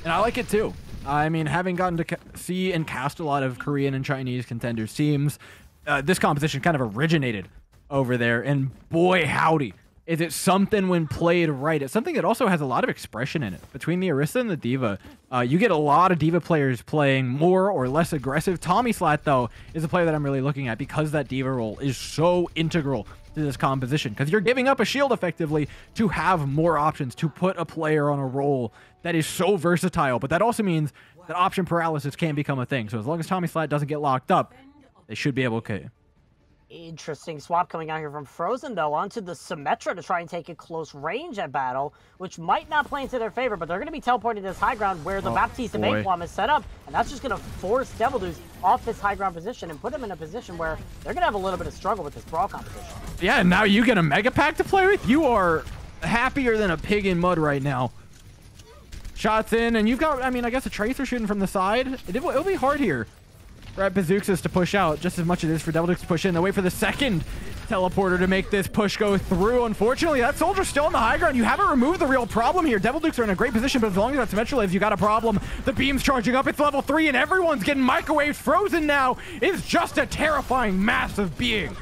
And I like it too. I mean, having gotten to see and cast a lot of Korean and Chinese contenders teams, this composition kind of originated over there. And boy, howdy. Is it something when played right? It's something that also has a lot of expression in it. Between the Orisa and the D.Va, you get a lot of D.Va players playing more or less aggressive. Tommy Slat, though, is a player that I'm really looking at because that D.Va role is so integral to this composition. Because you're giving up a shield effectively to have more options, to put a player on a role that is so versatile. But that also means that option paralysis can become a thing. So as long as Tommy Slat doesn't get locked up, they should be able to. Interesting swap coming out here from Frozen, though, onto the Symmetra to try and take a close range at battle, which might not play into their favor, but they're going to be teleporting to this high ground where the Baptiste Mayquam is set up, and that's just going to force Devil Dukes off this high ground position and put them in a position where they're going to have a little bit of struggle with this brawl competition. Yeah, and now you get a Mega Pack to play with? You are happier than a pig in mud right now. Shots in, and you've got, I mean, I guess a Tracer shooting from the side. It'll be hard here for Epizeuxis to push out just as much as it is for Devil Dukes to push in. They'll wait for the second teleporter to make this push go through. Unfortunately, that soldier's still on the high ground. You haven't removed the real problem here. Devil Dukes are in a great position, but as long as that Symmetra lives, you got a problem. The beam's charging up. It's level 3, and everyone's getting microwaved. Frozen now is just a terrifying, massive being.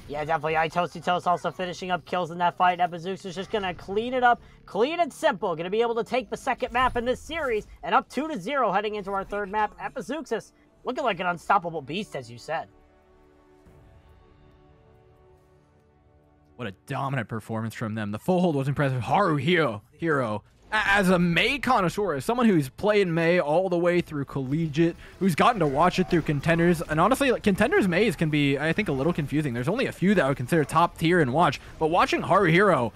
Yeah, definitely. Toast also finishing up kills in that fight. Epizeuxis is just going to clean it up. Clean and simple. Going to be able to take the second map in this series, and up 2-0 heading into our third map. Epizeuxis looking like an unstoppable beast, as you said. What a dominant performance from them. The full hold was impressive. Haru Hero. As a Mei connoisseur, as someone who's played Mei all the way through collegiate, who's gotten to watch it through contenders, and honestly, like, contenders Meis can be, I think, a little confusing. There's only a few that I would consider top tier and watch, but watching Haru Hero,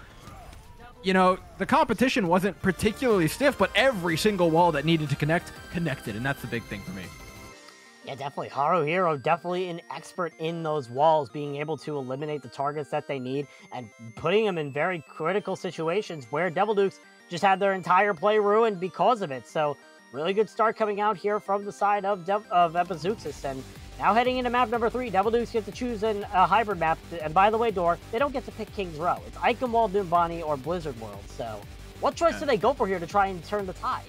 you know, the competition wasn't particularly stiff, but every single wall that needed to connect, connected, and that's the big thing for me. Yeah, definitely. Haru Hero, definitely an expert in those walls, being able to eliminate the targets that they need and putting them in very critical situations where Devil Dukes just had their entire play ruined because of it. So, really good start coming out here from the side of Epizeuxis. And now heading into map number 3, Devil Dukes get to choose a hybrid map. And by the way, Door, they don't get to pick King's Row. It's Eichenwald, Numbani, or Blizzard World. So, what choice do they go for here to try and turn the tide?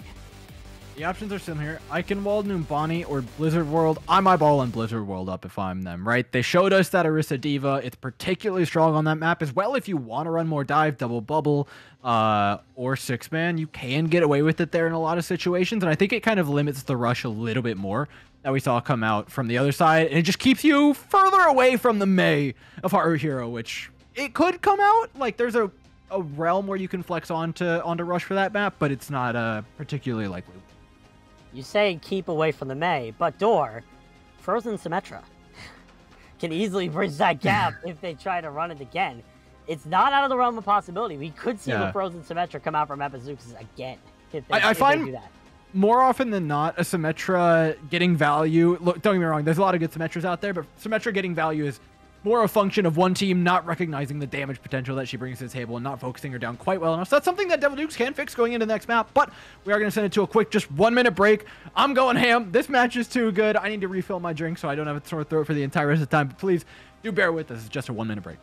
The options are still here. Eichenwald, Numbani, or Blizzard World. I'm eyeballing Blizzard World up if I'm them, right? They showed us that Orisa D.Va. It's particularly strong on that map as well. If you want to run more dive, double bubble, or 6-man, you can get away with it there in a lot of situations. And I think it kind of limits the rush a little bit more that we saw come out from the other side. And it just keeps you further away from the Mei of Haru Hero, which it could come out. Like, there's a realm where you can flex onto rush for that map, but it's not particularly likely. You say keep away from the Mei, but Door, Frozen Symmetra can easily bridge that gap if they try to run it again. It's not out of the realm of possibility. We could see the Frozen Symmetra come out from Epizeuxis again if they do that. More often than not, a Symmetra getting value... Look, don't get me wrong, there's a lot of good Symmetras out there, but Symmetra getting value is more a function of one team not recognizing the damage potential that she brings to the table and not focusing her down quite well enough. So that's something that Devil Dukes can fix going into the next map, but we are going to send it to a quick, just 1-minute break. I'm going ham. This match is too good. I need to refill my drink so I don't have a sore throat for the entire rest of the time, but please do bear with us. It's just a 1-minute break.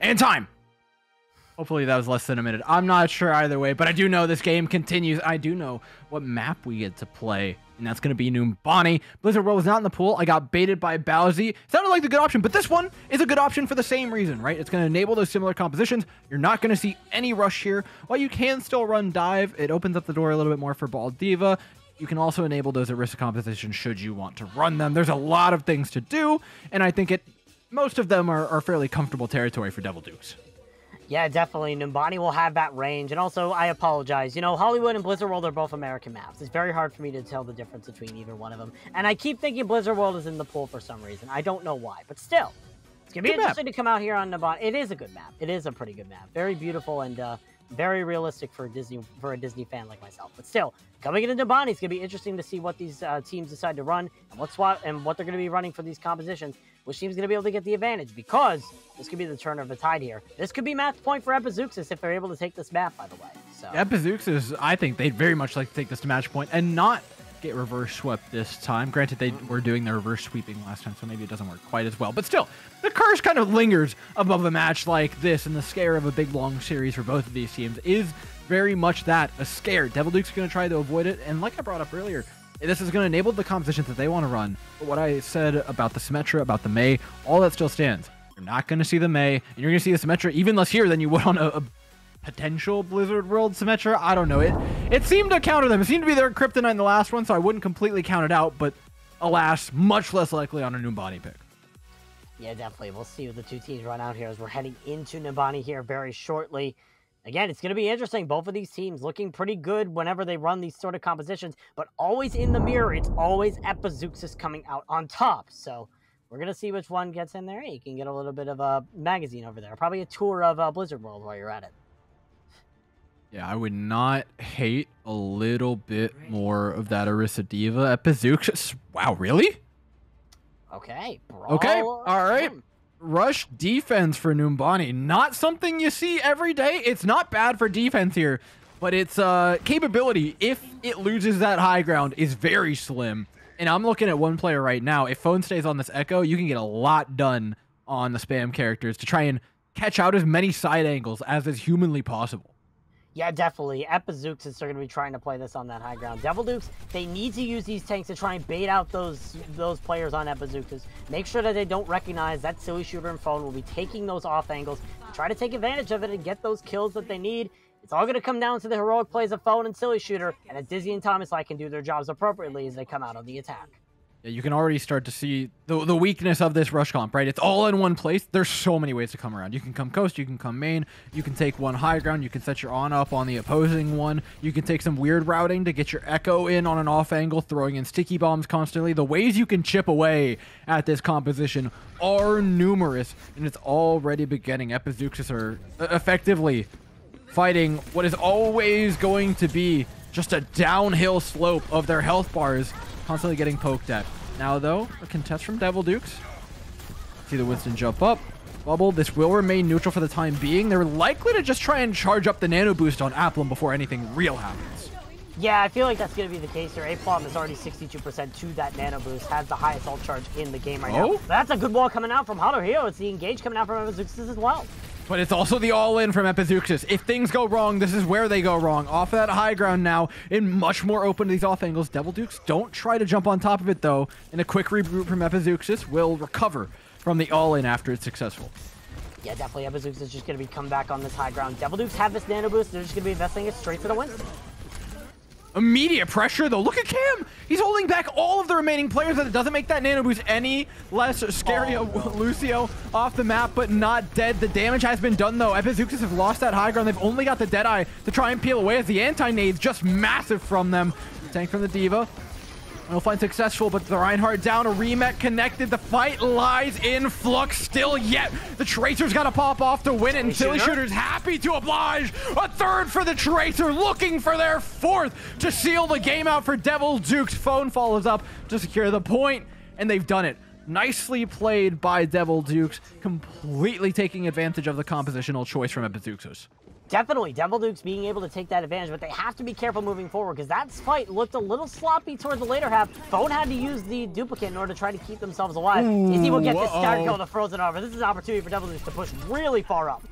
And time. Hopefully that was less than a minute. I'm not sure either way, but I do know this game continues. I do know what map we get to play, and that's going to be Numbani. Blizzard World was not in the pool. I got baited by Bowsy. Sounded like the good option, but this one is a good option for the same reason, right? It's going to enable those similar compositions. You're not going to see any rush here. While you can still run dive, it opens up the door a little bit more for Bald Diva. You can also enable those Orisa compositions should you want to run them. There's a lot of things to do, and I think most of them are fairly comfortable territory for Devil Dukes. Yeah, definitely. Numbani will have that range. And also, I apologize. You know, Hollywood and Blizzard World are both American maps. It's very hard for me to tell the difference between either one of them. And I keep thinking Blizzard World is in the pool for some reason. I don't know why. But still, it's going to be interesting to come out here on Numbani. It is a good map. It is a pretty good map. Very beautiful and very realistic for a Disney fan like myself. But still, coming into Numbani, it's going to be interesting to see what these teams decide to run and what they're going to be running for these compositions. Which team's going to be able to get the advantage, because this could be the turn of the tide here. This could be match point for Epizeuxis if they're able to take this map, by the way. So Epizeuxis, I think they'd very much like to take this to match point and not get reverse swept this time. Granted, they were doing their reverse sweeping last time, so maybe it doesn't work quite as well. But still, the curse kind of lingers above a match like this, and the scare of a big, long series for both of these teams is very much that, a scare. Devil Duke's going to try to avoid it, and like I brought up earlier, this is going to enable the compositions that they want to run. But what I said about the Symmetra, about the Mei, all that still stands. You're not going to see the Mei, and you're going to see the Symmetra even less here than you would on a potential Blizzard World Symmetra. I don't know. It seemed to counter them. It seemed to be their kryptonite in the last one, so I wouldn't completely count it out. But alas, much less likely on a Numbani pick. yeah, definitely. We'll see what the two teams run out here as we're heading into Numbani here very shortly. Again, it's going to be interesting. Both of these teams looking pretty good whenever they run these sort of compositions, but always in the mirror, it's always Epizeuxis coming out on top. So we're going to see which one gets in there. Hey, you can get a little bit of a magazine over there. Probably a tour of Blizzard World while you're at it. Yeah, I would not hate a little bit more of that Orisa Diva. Epizeuxis. Wow, really? Okay. Okay, all right. Rush defense for Numbani. Not something you see every day. It's not bad for defense here, but its capability, if it loses that high ground, is very slim. And I'm looking at one player right now. If phone stays on this Echo, you can get a lot done on the spam characters to try and catch out as many side angles as is humanly possible. Yeah, definitely. Epizeuxis are going to be trying to play this on that high ground. Devil Dukes, they need to use these tanks to try and bait out those players on Epizeuxis. Make sure that they don't recognize that silly shooter and phone will be taking those off angles. Try to take advantage of it and get those kills that they need. It's all going to come down to the heroic plays of phone and silly shooter, and that Dizzy and Thomas can do their jobs appropriately as they come out on the attack. Yeah, you can already start to see the weakness of this rush comp, right? It's all in one place. There's so many ways to come around. You can come coast, you can come main, you can take one high ground, you can set your on up on the opposing one, you can take some weird routing to get your echo in on an off angle, throwing in sticky bombs constantly. The ways you can chip away at this composition are numerous, and it's already beginning. Epizeuxis are effectively fighting what is always going to be just a downhill slope of their health bars, constantly getting poked at. Now, though, a contest from Devil Dukes. See the Winston jump up. Bubble, this will remain neutral for the time being. They're likely to just try and charge up the nano boost on Applum before anything real happens. Yeah, I feel like that's going to be the case here. Applum is already 62% to that nano boost, has the highest ult charge in the game right now. But that's a good wall coming out from Haruhiro. It's the engage coming out from Epizeuxis as well. But it's also the all-in from Epizeuxis. If things go wrong, this is where they go wrong. Off that high ground now, and much more open to these off angles. Devil Dukes don't try to jump on top of it, though. And a quick reboot from Epizeuxis will recover from the all-in after it's successful. Yeah, definitely. Epizeuxis is just going to be come back on this high ground. Devil Dukes have this nano boost. They're just going to be investing it straight to the Winston. Immediate pressure, though. Look at Cam. He's holding back all of the remaining players, and it doesn't make that nano boost any less scary. Lucio off the map, but not dead. The damage has been done, though. Epizeuxis have lost that high ground. They've only got the Deadeye to try and peel away as the anti-nade's just massive from them. Tank from the Diva. We'll find successful, but the Reinhardt down, a remet connected. The fight lies in flux still yet. The Tracer's got to pop off to win it, and Silly Shooter's happy to oblige. A third for the Tracer, looking for their fourth to seal the game out for Devil Dukes. Phone follows up to secure the point, and they've done it. Nicely played by Devil Dukes, completely taking advantage of the compositional choice from Epizeuxis. Definitely, Devil Dukes being able to take that advantage, but they have to be careful moving forward because that fight looked a little sloppy toward the later half. Phone had to use the duplicate in order to try to keep themselves alive. Dizzy will get this start kill the Frozen Arbor. This is an opportunity for Devil Dukes to push really far up.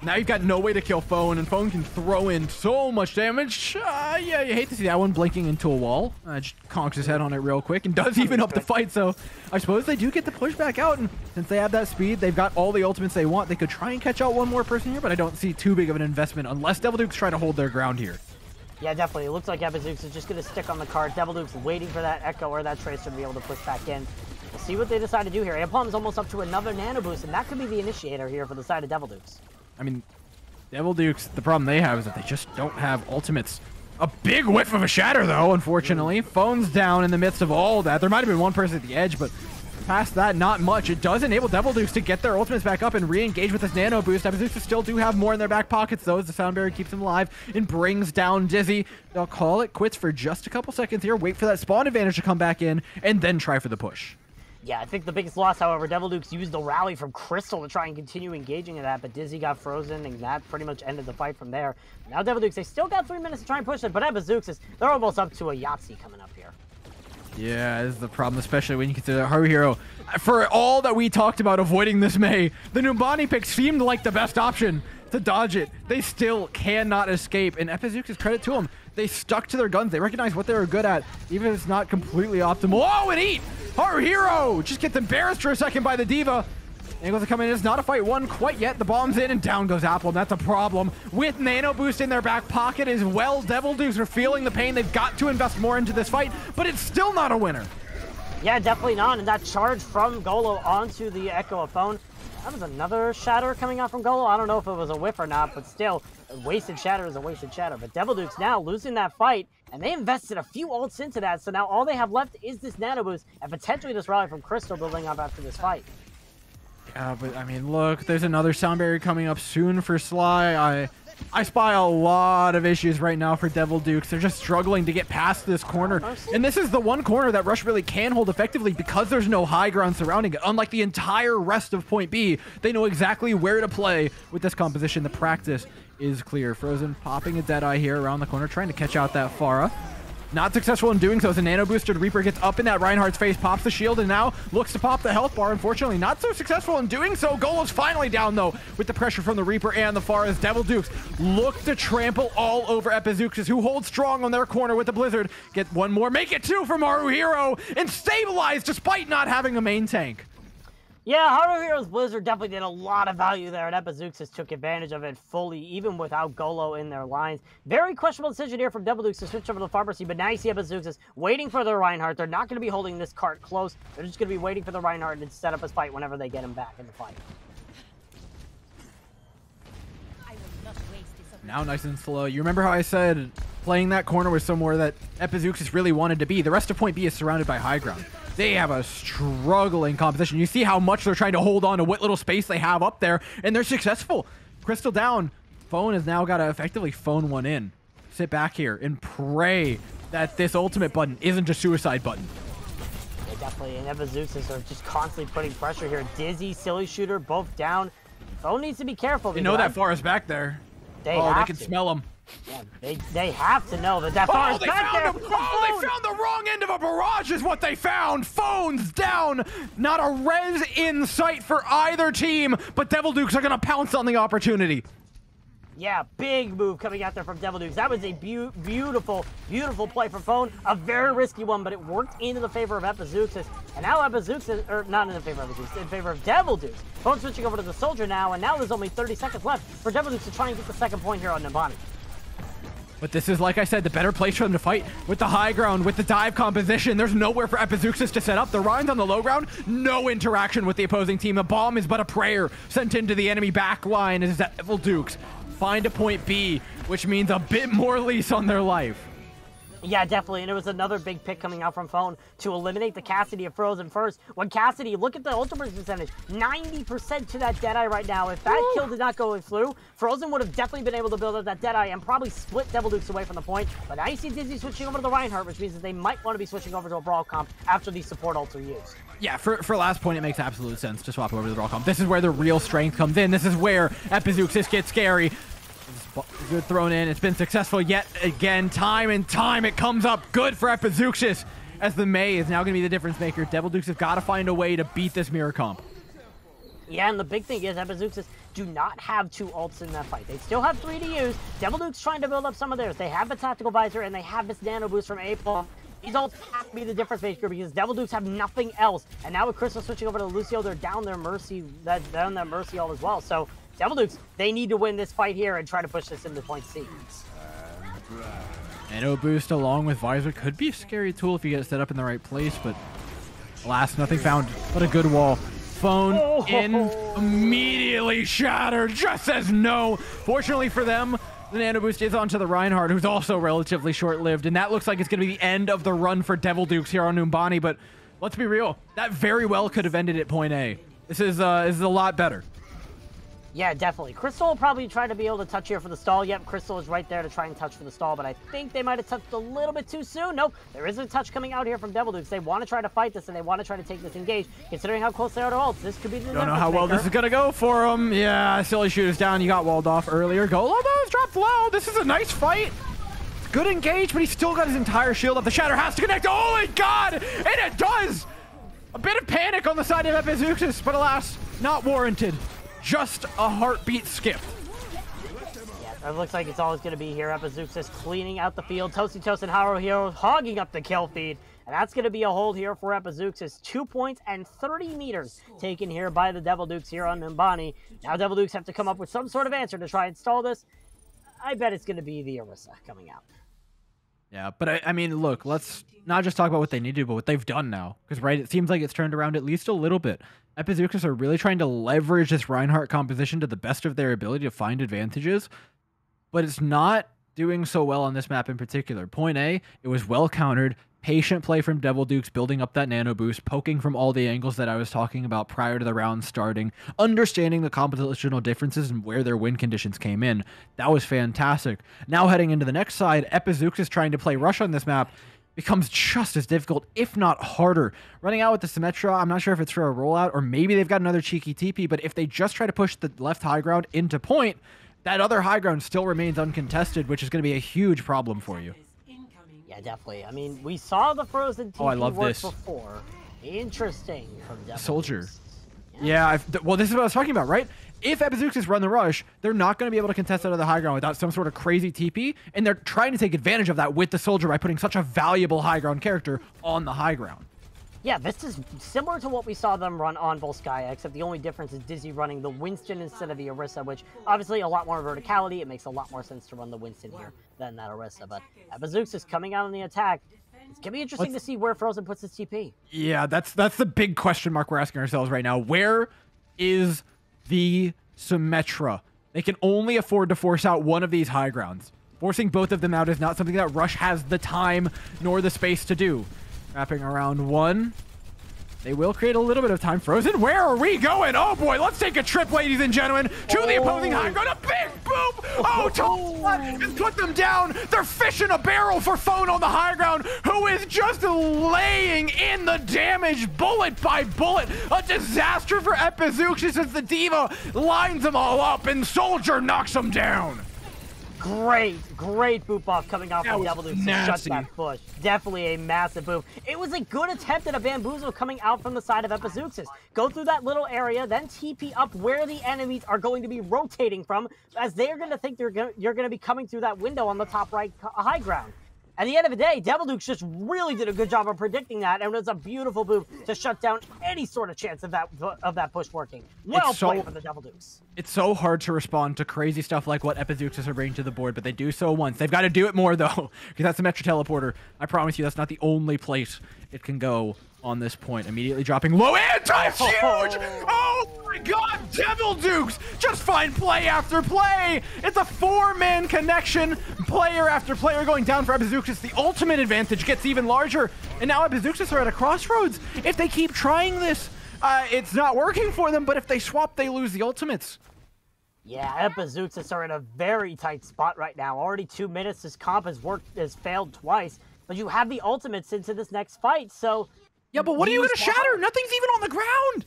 Now you've got no way to kill Phone, and Phone can throw in so much damage. Yeah, you hate to see that one blinking into a wall. Just conks his head on it real quick and does even up the fight. So I suppose they do get the push back out, and since they have that speed, they've got all the ultimates they want. They could try and catch out one more person here, but I don't see too big of an investment unless Devil Dukes try to hold their ground here. Yeah, definitely. It looks like Epizeuxis is just going to stick on the card. Devil Dukes waiting for that Echo or that Tracer to be able to push back in. We'll see what they decide to do here. Ampalm's almost up to another Nano Boost, and that could be the initiator here for the side of Devil Dukes. I mean, Devil Dukes, the problem they have is that they just don't have ultimates. A big whiff of a shatter, though, unfortunately. Phone's down in the midst of all that. There might have been one person at the edge, but past that, not much. It does enable Devil Dukes to get their ultimates back up and re-engage with this Nano Boost. Epizeuxis still do have more in their back pockets, though, as the Sound Barrier keeps them alive and brings down Dizzy. They'll call it quits for just a couple seconds here, wait for that spawn advantage to come back in, and then try for the push. Yeah, I think the biggest loss, however, Devil Dukes used the rally from Crystal to try and continue engaging in that, but Dizzy got frozen, and that pretty much ended the fight from there. Now Devil Dukes, they still got 3 minutes to try and push it, but Epizeuxis, they're almost up to a Yahtzee coming up here. Yeah, this is the problem, especially when you consider that Haruhiro. For all that we talked about avoiding this Mei, the Numbani pick seemed like the best option to dodge it. They still cannot escape, and Epizeuxis, credit to them, they stuck to their guns. They recognize what they were good at, even if it's not completely optimal. Oh, and eat! Haruhiro just gets embarrassed for a second by the Diva. Angles are coming in. It's not a fight won quite yet. The bomb's in, and down goes Apple, and that's a problem. With Nano Boost in their back pocket as well, Devil Dukes are feeling the pain. They've got to invest more into this fight, but it's still not a winner. Yeah, definitely not, and that charge from Golo onto the Echo of Phone, that was another shatter coming out from Golo. I don't know if it was a whiff or not, but still, a wasted shatter is a wasted shatter. But Devil Dukes now losing that fight, and they invested a few ults into that, so now all they have left is this Nano Boost, and potentially this rally from Crystal building up after this fight. Yeah, but I mean, look, there's another Sound Barrier coming up soon for Sly. I spy a lot of issues right now for Devil Dukes. They're just struggling to get past this corner. And this is the one corner that Rush really can hold effectively because there's no high ground surrounding it. Unlike the entire rest of Point B, they know exactly where to play with this composition. The practice is clear. Frozen popping a Deadeye here around the corner, trying to catch out that Pharah. Not successful in doing so as a Nano Boosted Reaper gets up in that Reinhardt's face, pops the shield, and now looks to pop the health bar. Unfortunately, not so successful in doing so. Golo's finally down, though, with the pressure from the Reaper and the Pharah as Devil Dukes look to trample all over Epizeuxis, who holds strong on their corner with the Blizzard. Get one more, make it 2 from Haruhiro, and stabilize despite not having a main tank. Yeah, Haruhiro's Blizzard definitely did a lot of value there, and Epizeuxis took advantage of it fully, even without Golo in their lines. Very questionable decision here from Devil Dukes to switch over to the Pharmacy, but now you see Epizeuxis waiting for their Reinhardt. They're not going to be holding this cart close. They're just going to be waiting for the Reinhardt to set up a fight whenever they get him back in the fight. Now nice and slow. You remember how I said playing that corner was somewhere that Epizeuxis really wanted to be? The rest of Point B is surrounded by high ground. They have a struggling composition. You see how much they're trying to hold on to what little space they have up there, and they're successful. Crystal down. Phone has now got to effectively phone one in. Sit back here and pray that this ultimate button isn't a suicide button. Yeah, definitely, and Epizeuxis are just constantly putting pressure here. Dizzy, Silly Shooter, both down. Phone needs to be careful. They know that Pharah's back there. They can smell him. Yeah, they have to know that Pharah's back there. They found the wrong end of a barrage is what they found. Phone's down. Not a res in sight for either team, but Devil Dukes are going to pounce on the opportunity. Yeah, big move coming out there from Devil Dukes. That was a beautiful, beautiful play from Phone. A very risky one, but it worked into the favor of Epizeuxis. And now Epizeuxis, or not in the favor of Epizeuxis, in favor of Devil Dukes. Phone switching over to the Soldier now, and now there's only 30 seconds left for Devil Dukes to try and get the second point here on Numbani. But this is, like I said, the better place for them to fight with the high ground, with the dive composition. There's nowhere for Epizeuxis to set up. The Rhines on the low ground, no interaction with the opposing team. A bomb is but a prayer sent into the enemy back line as Devil Dukes find a point B, which means a bit more lease on their life. Yeah, definitely, and it was another big pick coming out from Phone to eliminate the Cassidy of Frozen first. When Cassidy, look at the ultimate percentage, 90% to that Deadeye right now. If that kill did not go through, Frozen would have definitely been able to build up that Deadeye and probably split Devil Dukes away from the point. But now you see Dizzy switching over to the Reinhardt, which means that they might want to be switching over to a Brawl comp after these support ults are used. Yeah, for last point, it makes absolute sense to swap over to the Brawl comp. This is where the real strength comes in. This is where Epizeuxis gets scary. Good thrown in. It's been successful yet again. Time and time it comes up good for Epizeuxis, as the Mei is now going to be the difference maker. Devil Dukes have got to find a way to beat this mirror comp. Yeah, and the big thing is Epizeuxis do not have 2 ults in that fight. They still have 3 to use. Devil Duke's trying to build up some of theirs. They have the Tactical Visor, and they have this Nano Boost from A-Plum. These ults have to be the difference maker because Devil Dukes have nothing else. And now with Crystal switching over to Lucio, they're down their Mercy ult as well. So Devil Dukes, they need to win this fight here and try to push this into point C. Nano Boost along with Visor could be a scary tool if you get it set up in the right place, but alas, nothing found. What a good wall. Phone in, immediately shattered, just says no. Fortunately for them, the Nano Boost is onto the Reinhardt, who's also relatively short-lived, and that looks like it's going to be the end of the run for Devil Dukes here on Numbani, but let's be real, that very well could have ended at point A. This is a lot better. Yeah, definitely. Crystal will probably try to be able to touch here for the stall. Yep, Crystal is right there to try and touch for the stall, but I think they might have touched a little bit too soon. Nope, there is a touch coming out here from Devil Dukes. They want to try to fight this, and they want to try to take this engage. Considering how close they are to ults, this could be the Don't know how well this is going to go for them. Yeah, silly shooters down. You got walled off earlier. Golomos dropped low. This is a nice fight. Good engage, but he's still got his entire shield up. The Shatter has to connect. Oh my god! And it does! A bit of panic on the side of Epizeuxis, but alas, not warranted. Just a heartbeat skip. Yeah, it looks like it's always going to be here. Epizeuxis cleaning out the field. Toast and Haru Hero hogging up the kill feed. And that's going to be a hold here for Epizeuxis. 2 points and 30 meters taken here by the Devil Dukes here on Numbani. Now Devil Dukes have to come up with some sort of answer to try and stall this. I bet it's going to be the Orisa coming out. Yeah, but I mean, look, let's not just talk about what they need to do, but what they've done now. Because, right, it seems like it's turned around at least a little bit. Epizeuxis are really trying to leverage this Reinhardt composition to the best of their ability to find advantages, but it's not doing so well on this map in particular. Point A, it was well countered. Patient play from Devil Dukes, building up that nano boost, poking from all the angles that I was talking about prior to the round starting, understanding the compositional differences and where their win conditions came in. That was fantastic. Now heading into the next side, Epizeuxis trying to play rush on this map becomes just as difficult, if not harder. Running out with the Symmetra, I'm not sure if it's for a rollout or maybe they've got another cheeky TP, but if they just try to push the left high ground into point, that other high ground still remains uncontested, which is going to be a huge problem for you. Yeah, definitely. I mean, we saw the frozen TP I love work this. before. Interesting from Devil Soldier. Dukes. Yeah, well, this is what I was talking about, right? If Epizeuxis run the rush, they're not going to be able to contest out of the high ground without some sort of crazy TP, and they're trying to take advantage of that with the Soldier by putting such a valuable high ground character on the high ground. Yeah, this is similar to what we saw them run on Volskaya, except the only difference is Dizzy running the Winston instead of the Orisa, which obviously a lot more verticality. It makes a lot more sense to run the Winston here than that Orisa. But Epizeuxis coming out on the attack. It's going to be interesting to see where Frozen puts his TP. Yeah, that's the big question mark we're asking ourselves right now. Where is the Symmetra? They can only afford to force out one of these high grounds. Forcing both of them out is not something that Rush has the time nor the space to do. Wrapping around one. They will create a little bit of time. Frozen, where are we going? Oh boy, let's take a trip, ladies and gentlemen, to the opposing high ground. A big boop! Oh, tall spot and put them down. They're fishing a barrel for Phone on the high ground, who is just laying in the damage bullet by bullet. A disaster for Epizeuxis as the Diva lines them all up and Soldier knocks them down. Great boop off coming out from Devil Dukes to shut that push. Definitely a massive boop. It was a good attempt at a bamboozle coming out from the side of Epizeuxis. Go through that little area, then TP up where the enemies are going to be rotating from, as they're going to think you're going to be coming through that window on the top right high ground. At the end of the day, Devil Dukes just really did a good job of predicting that, and it was a beautiful boop to shut down any sort of chance of that push working. Well played for the Devil Dukes. It's so hard to respond to crazy stuff like what Epizeuxis are bringing to the board, but they do so once. They've got to do it more, though, because that's a Metro Teleporter. I promise you, that's not the only place it can go on this point. Immediately dropping low. Anti-huge! Oh my god, Devil Dukes just find play after play! It's a four-man connection. Player after player going down for Epizeuxis. The ultimate advantage gets even larger. And now Epizeuxis are at a crossroads. If they keep trying this, it's not working for them, but if they swap, they lose the ultimates. Yeah, Epizeuxis are in a very tight spot right now. Already 2 minutes. This comp has failed twice, but you have the ultimates into this next fight, so... Yeah, but what are you going to shatter? Nothing's even on the ground.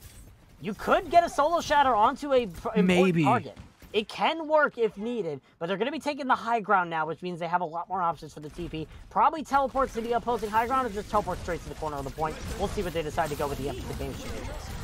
You could get a solo shatter onto a important target. It can work if needed, but they're going to be taking the high ground now, which means they have a lot more options for the TP. Probably teleports to the opposing high ground or just teleport straight to the corner of the point. We'll see what they decide to go with the Matrix.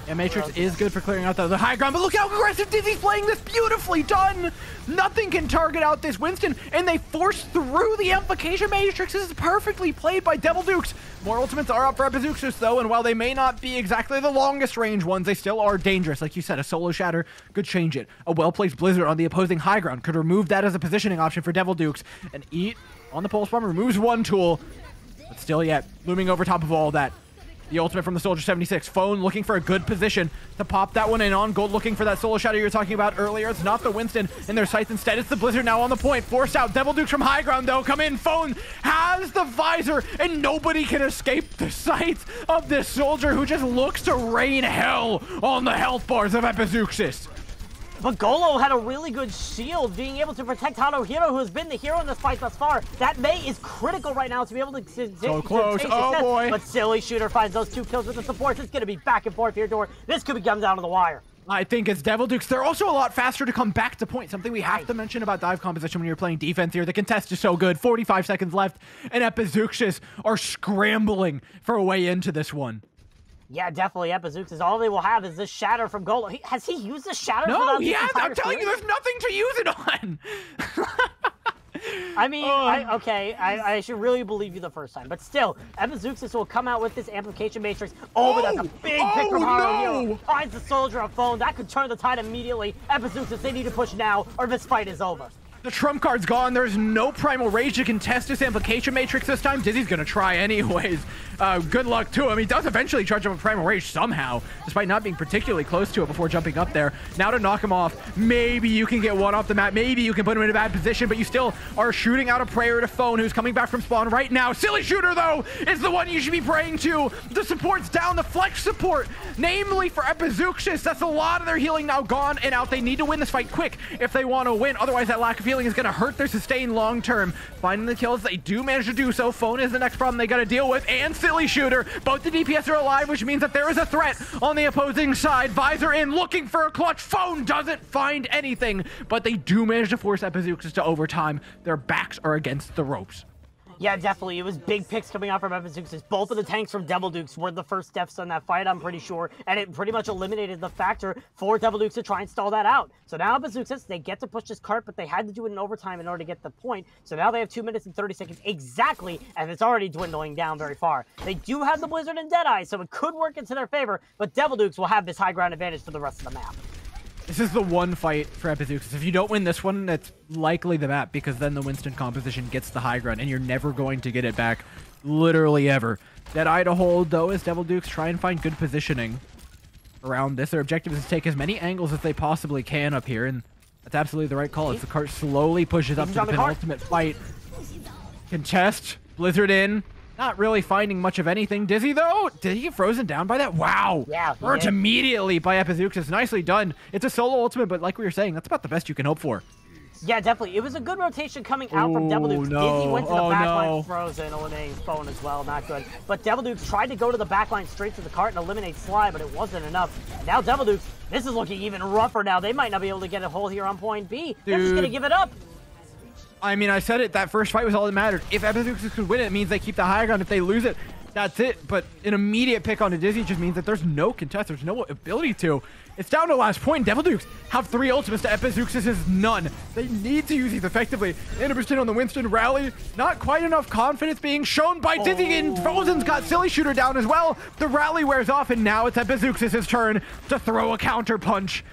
Yeah, Matrix is good for clearing out the high ground, but look how aggressive Dizzy's playing this. Beautifully done. Nothing can target out this Winston, and they force through the Amplification Matrix. This is perfectly played by Devil Dukes. More ultimates are up for Epizeuxis, though, and while they may not be exactly the longest range ones, they still are dangerous. Like you said, a solo shatter could change it. A well-placed Blizzard on the opposing high ground could remove that as a positioning option for Devil Dukes. And Eat on the Pulse Bomb removes one tool, but still yet looming over top of all that. The ultimate from the Soldier 76. Phone looking for a good position to pop that one in on. Gold looking for that solo shadow you were talking about earlier. It's not the Winston in their sights. Instead, it's the Blizzard now on the point. Forced out. Devil Dukes from high ground, though. Come in. Phone has the visor, and nobody can escape the sights of this Soldier who just looks to rain hell on the health bars of Epizeuxis. But Golo had a really good shield, being able to protect Haruhiro, who has been the hero in this fight thus far. That May is critical right now to be able to so close. Oh, boy. But Silly Shooter finds those 2 kills with the supports. It's going to be back and forth here, Dor. This could be come down to the wire. I think it's Devil Dukes. They're also a lot faster to come back to point. Something we have to mention about dive composition when you're playing defense here. The contest is so good. 45 seconds left, and Epizeuxis are scrambling for a way into this one. Yeah, definitely. Epizeuxis, all they will have is this shatter from Golo. Has he used the shatter? No, he hasn't. I'm telling you, there's nothing to use it on. I mean, I should really believe you the first time. But still, Epizeuxis will come out with this Amplification Matrix. Oh, but that's a big pick from Haruhiro. No. Finds the Soldier a phone. That could turn the tide immediately. Epizeuxis, they need to push now, or this fight is over. The trump card's gone. There's no Primal Rage to contest this Amplification Matrix this time. Dizzy's gonna try anyways. Good luck to him. He does eventually charge up a Primal Rage somehow, despite not being particularly close to it before jumping up there. Now to knock him off, maybe you can get one off the map. Maybe you can put him in a bad position, but you still are shooting out a prayer to Phone, who's coming back from spawn right now. Silly Shooter, though, is the one you should be praying to. The support's down. The flex support, namely for Epizeuxis. That's a lot of their healing now gone and out. They need to win this fight quick if they want to win. Otherwise, that lack of healing is going to hurt their sustain long term. Finding the kills, they do manage to do so. Phone is the next problem they got to deal with, and Silly Shooter. Both the DPS are alive, which means that there is a threat on the opposing side. Visor in, looking for a clutch. Phone doesn't find anything, but they do manage to force Epizeuxis to overtime. Their backs are against the ropes. Yeah, definitely. It was big picks coming out from Epizeuxis. Both of the tanks from Devil Dukes were the first deaths on that fight, I'm pretty sure. And it pretty much eliminated the factor for Devil Dukes to try and stall that out. So now Epizeuxis, they get to push this cart, but they had to do it in overtime in order to get the point. So now they have 2 minutes and 30 seconds exactly, and it's already dwindling down very far. They do have the Blizzard and Deadeye, so it could work into their favor, but Devil Dukes will have this high ground advantage for the rest of the map. This is the one fight for Epizeuxis. If you don't win this one, it's likely the map, because then the Winston composition gets the high ground, and you're never going to get it back, literally ever. Deadeye to hold, though, as Devil Dukes try and find good positioning around this. Their objective is to take as many angles as they possibly can up here, and that's absolutely the right call. As the cart slowly pushes up to the penultimate fight. Contest, Blizzard in. Not really finding much of anything. Dizzy, though, did he get frozen down by that? Wow. Yeah. Burnt immediately by Epizeuxis. Nicely done. It's a solo ultimate, but like we were saying, that's about the best you can hope for. Yeah, definitely. It was a good rotation coming out from Devil Dukes. No. Dizzy went to the backline, frozen, eliminating Phone as well. Not good. But Devil Dukes tried to go to the backline straight to the cart and eliminate Sly, but it wasn't enough. And now Devil Dukes, this is looking even rougher now. They might not be able to get a hole here on point B. They're just going to give it up. I mean, I said it, that first fight was all that mattered. If Epizeuxis could win it, it means they keep the high ground. If they lose it, that's it. But an immediate pick on a Dizzy just means that there's no contest. There's no ability to. It's down to last point. Devil Dukes have 3 ultimates to Epizeuxis' none. They need to use these effectively. Interested on the Winston rally. Not quite enough confidence being shown by Dizzy, and Frozen's got Silly Shooter down as well. The rally wears off, and now it's Epizeuxis' turn to throw a counter punch.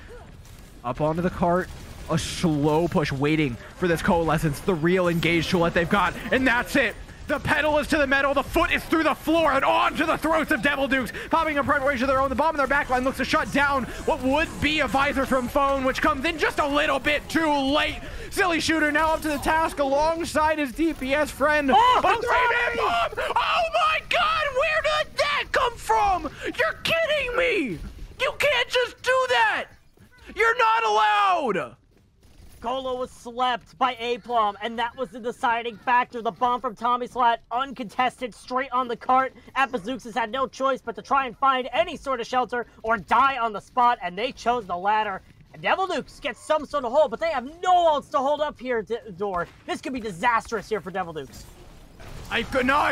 Up onto the cart. A slow push waiting for this coalescence, the real engage tool that they've got, and that's it. The pedal is to the metal, the foot is through the floor and onto the throats of Devil Dukes, popping a Primal Rage of their own. The bomb in their backline looks to shut down what would be a visor from Phone, which comes in just a little bit too late. Silly Shooter now up to the task alongside his DPS friend. Oh, a 3-man bomb! Oh my god, where did that come from? You're kidding me! You can't just do that! You're not allowed! Golo was slept by A-Plum, and that was the deciding factor. The bomb from Tommy Slat, uncontested, straight on the cart. Epizeuxis had no choice but to try and find any sort of shelter or die on the spot, and they chose the latter. And Devil Dukes gets some sort of hold, but they have no ults to hold up here, Door. This could be disastrous here for Devil Dukes. It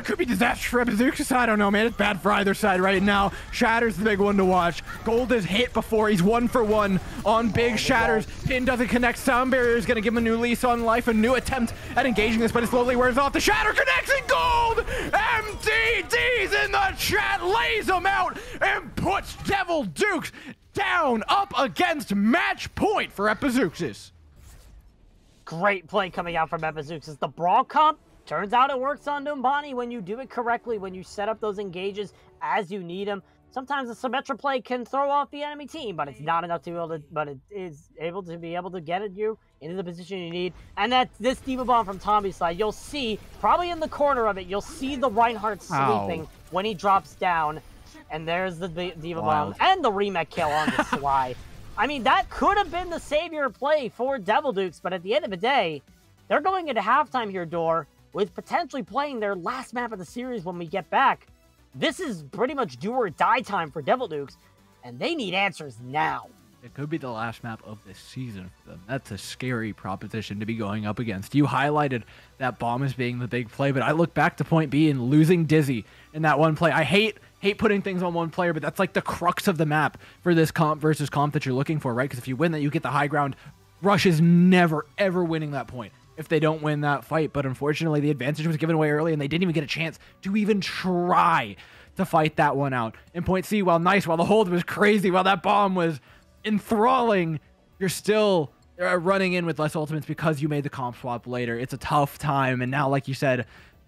could be disastrous for Epizeuxis. I don't know, man. It's bad for either side right now. Shatter's the big one to watch. Gold is hit before. He's 1 for 1 on big Shatters. Pin doesn't connect. Sound Barrier is going to give him a new lease on life, a new attempt at engaging this, but it slowly wears off. The Shatter connects and Gold! MTD's in the chat, lays him out, and puts Devil Dukes down up against match point for Epizeuxis. Great play coming out from Epizeuxis. The Brawl comp, turns out it works on Numbani when you do it correctly, when you set up those engages as you need them. Sometimes a Symmetra play can throw off the enemy team, but it's not enough to be able to, but it is able to be able to get you into the position you need. And that this Diva Bomb from Tommy's side, you'll see, probably in the corner of it, you'll see the Reinhardt sleeping when he drops down. And there's the Diva Bomb and the remake kill on the Sly. I mean, that could have been the savior play for Devil Dukes, but at the end of the day, they're going into halftime here, Door, with potentially playing their last map of the series when we get back. This is pretty much do or die time for Devil Dukes, and they need answers now. It could be the last map of this season for them. That's a scary proposition to be going up against. You highlighted that bomb as being the big play, but I look back to point B and losing Dizzy in that one play. I hate putting things on one player, but that's like the crux of the map for this comp versus comp that you're looking for, right? Because if you win that, you get the high ground. Rush is never, ever winning that point if they don't win that fight. But unfortunately, the advantage was given away early, and they didn't even get a chance to even try to fight that one out. In point C, while nice, while the hold was crazy, while that bomb was enthralling, you're still running in with less ultimates because you made the comp swap later. It's a tough time, and now, like you said,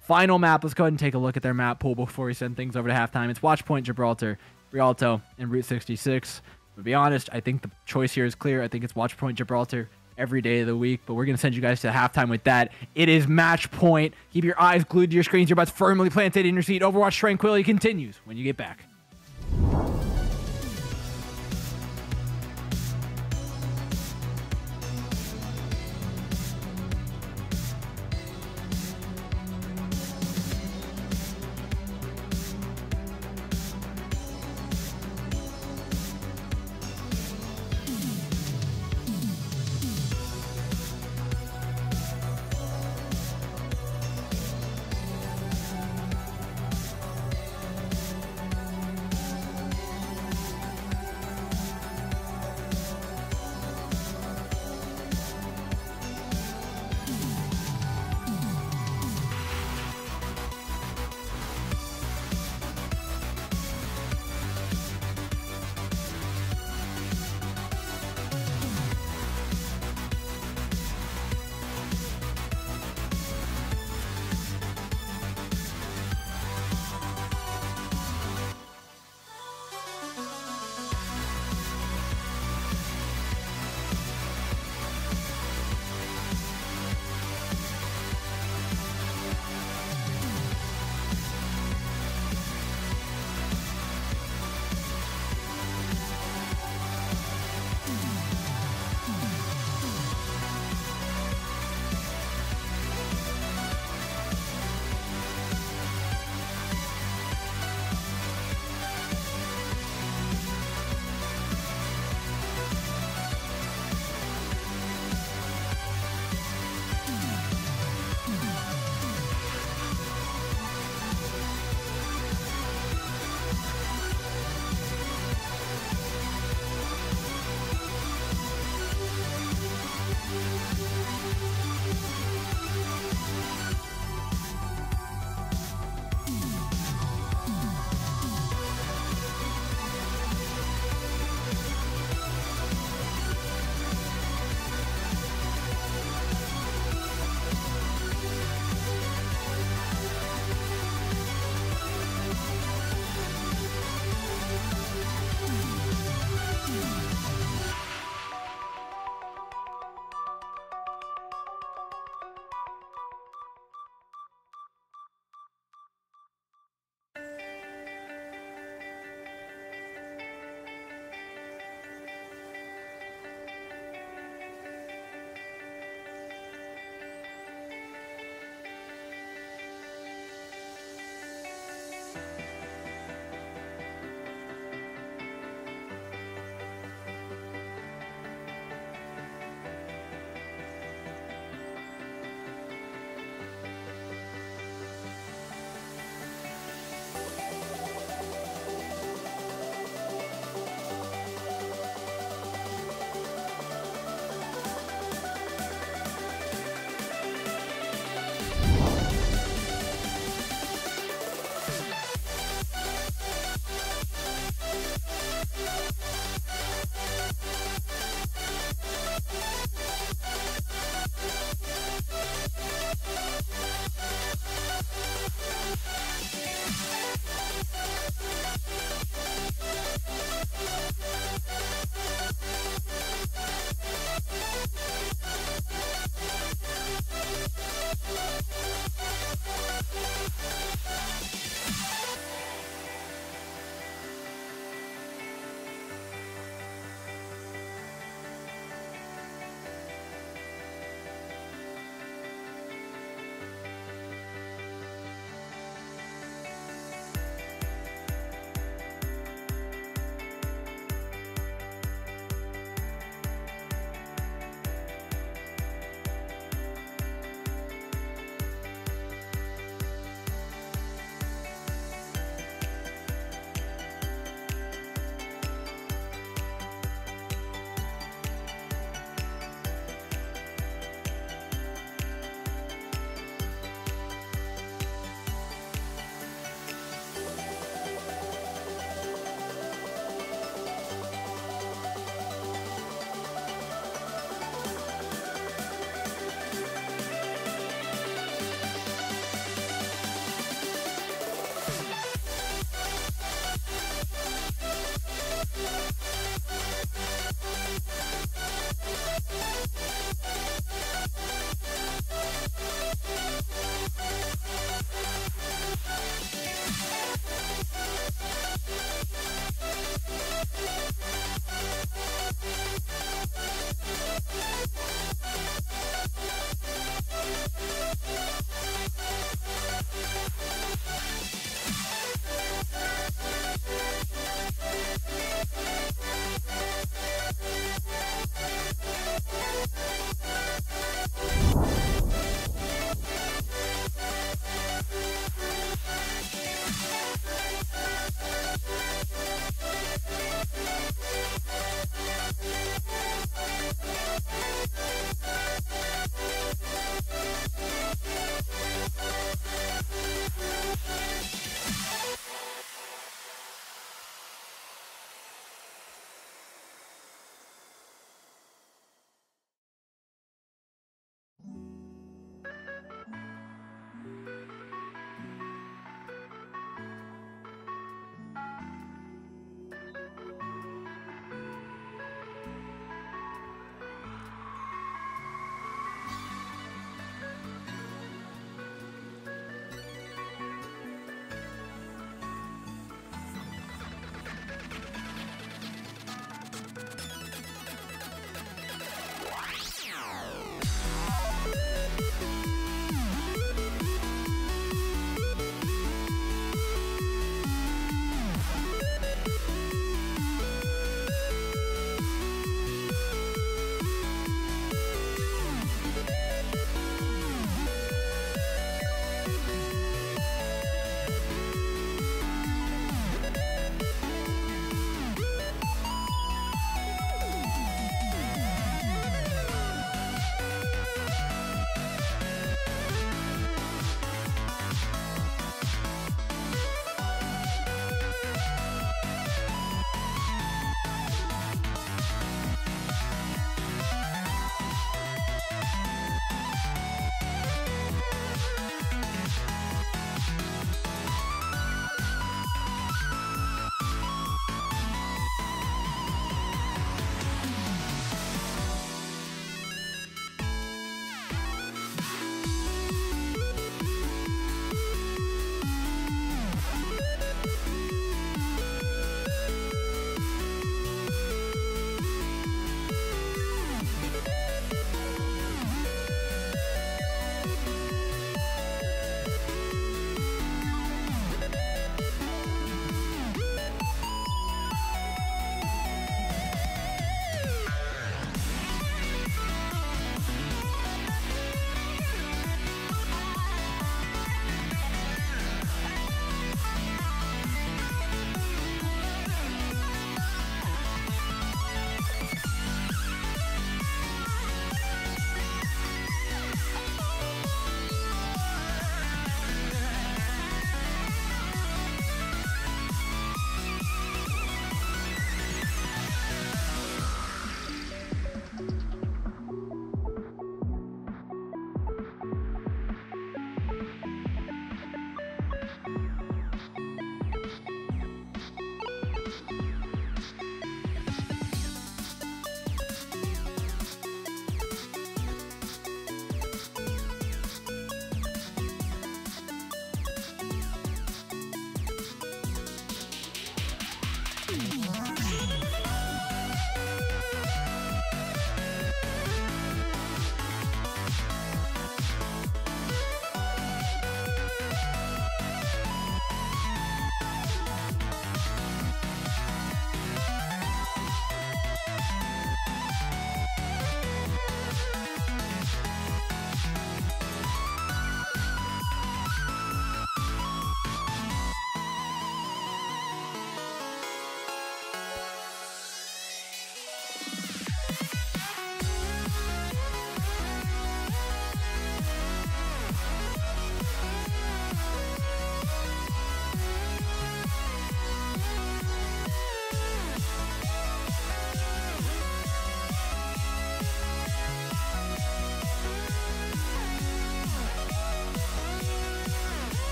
final map. Let's go ahead and take a look at their map pool before we send things over to halftime. It's Watchpoint, Gibraltar, Rialto, and Route 66. To be honest, I think the choice here is clear. I think it's Watchpoint, Gibraltar every day of the week, but we're going to send you guys to halftime with that. It is match point. Keep your eyes glued to your screens. Your butts firmly planted in your seat. Overwatch Tranquility continues when you get back.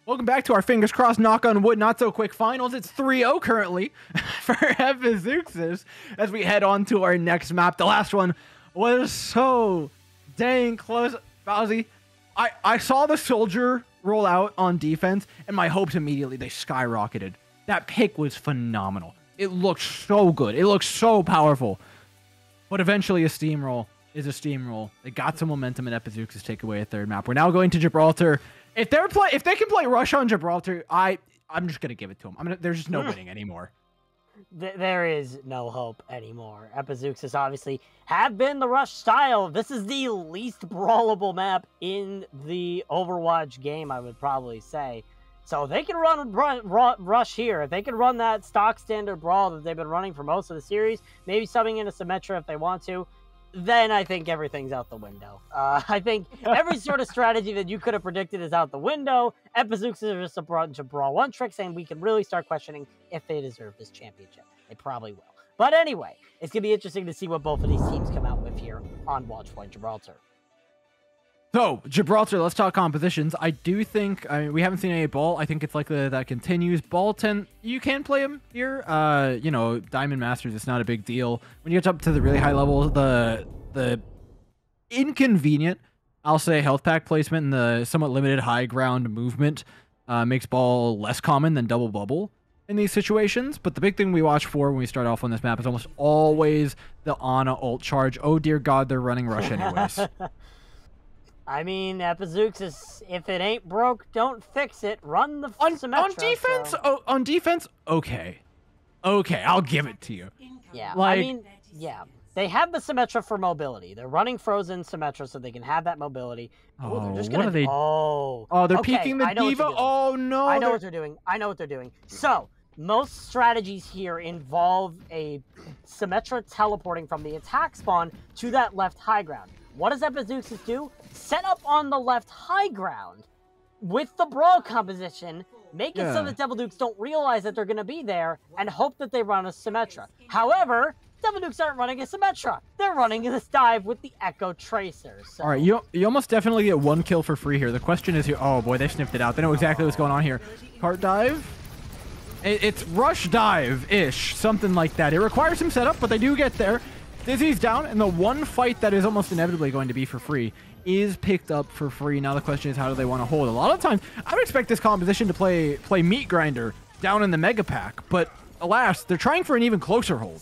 Welcome back to our fingers crossed, knock on wood, not so quick finals. It's 3-0 currently for Epizeuxis as we head on to our next map. The last one was so dang close. Bowsy, I saw the soldier roll out on defense and my hopes immediately, they skyrocketed. That pick was phenomenal. It looked so good. It looked so powerful. But eventually a steamroll is a steamroll. They got some momentum and Epizeuxis take away a third map. We're now going to Gibraltar. If they can play Rush on Gibraltar, I'm just gonna give it to them. There's just no winning anymore. There is no hope anymore. Epizeuxis obviously have been the Rush style. This is the least brawlable map in the Overwatch game, I would probably say. So they can run Rush here. If they can run that stock standard brawl that they've been running for most of the series, maybe subbing in a Symmetra if they want to, then I think everything's out the window. I think every sort of strategy that you could have predicted is out the window. Epizeuxis are just a bunch of brawl one tricks, and we can really start questioning if they deserve this championship. They probably will. But anyway, it's going to be interesting to see what both of these teams come out with here on Watchpoint Gibraltar. So, Gibraltar, let's talk compositions. I do think, we haven't seen any ball. I think it's likely that continues. Ball 10, you can play them here. You know, Diamond Masters, it's not a big deal. When you get up to the really high levels, the inconvenient, I'll say, health pack placement and the somewhat limited high ground movement makes ball less common than double bubble in these situations. But the big thing we watch for when we start off on this map is almost always the Ana ult charge. Oh, dear God, they're running Rush anyways. I mean, Epizeuxis, if it ain't broke, don't fix it. Run the Symmetra. On defense? So... Oh, on defense? Okay. Okay, I'll give it to you. Yeah, like... I mean, yeah. They have the Symmetra for mobility. They're running Frozen Symmetra so they can have that mobility. Oh, they're just what gonna... are they... Oh, they're okay, peeking the Diva? Oh, no. I know what they're doing. I know what they're doing. So, most strategies here involve a Symmetra teleporting from the attack spawn to that left high ground. What does Epizeuxis do? Set up on the left high ground with the brawl composition, make it so that Devil Dukes don't realize that they're going to be there, and hope that they run a Symmetra. However, Devil Dukes aren't running a Symmetra. They're running this dive with the Echo Tracer. So. All right, you almost definitely get one kill for free here. The question is, oh boy, they sniffed it out. They know exactly what's going on here. Cart dive? It's rush dive-ish, something like that. It requires some setup, but they do get there. Dizzy's down, and the one fight that is almost inevitably going to be for free is picked up for free. Now the question is, how do they want to hold? A lot of times, I would expect this composition to play Meat Grinder down in the Mega Pack, but alas, they're trying for an even closer hold.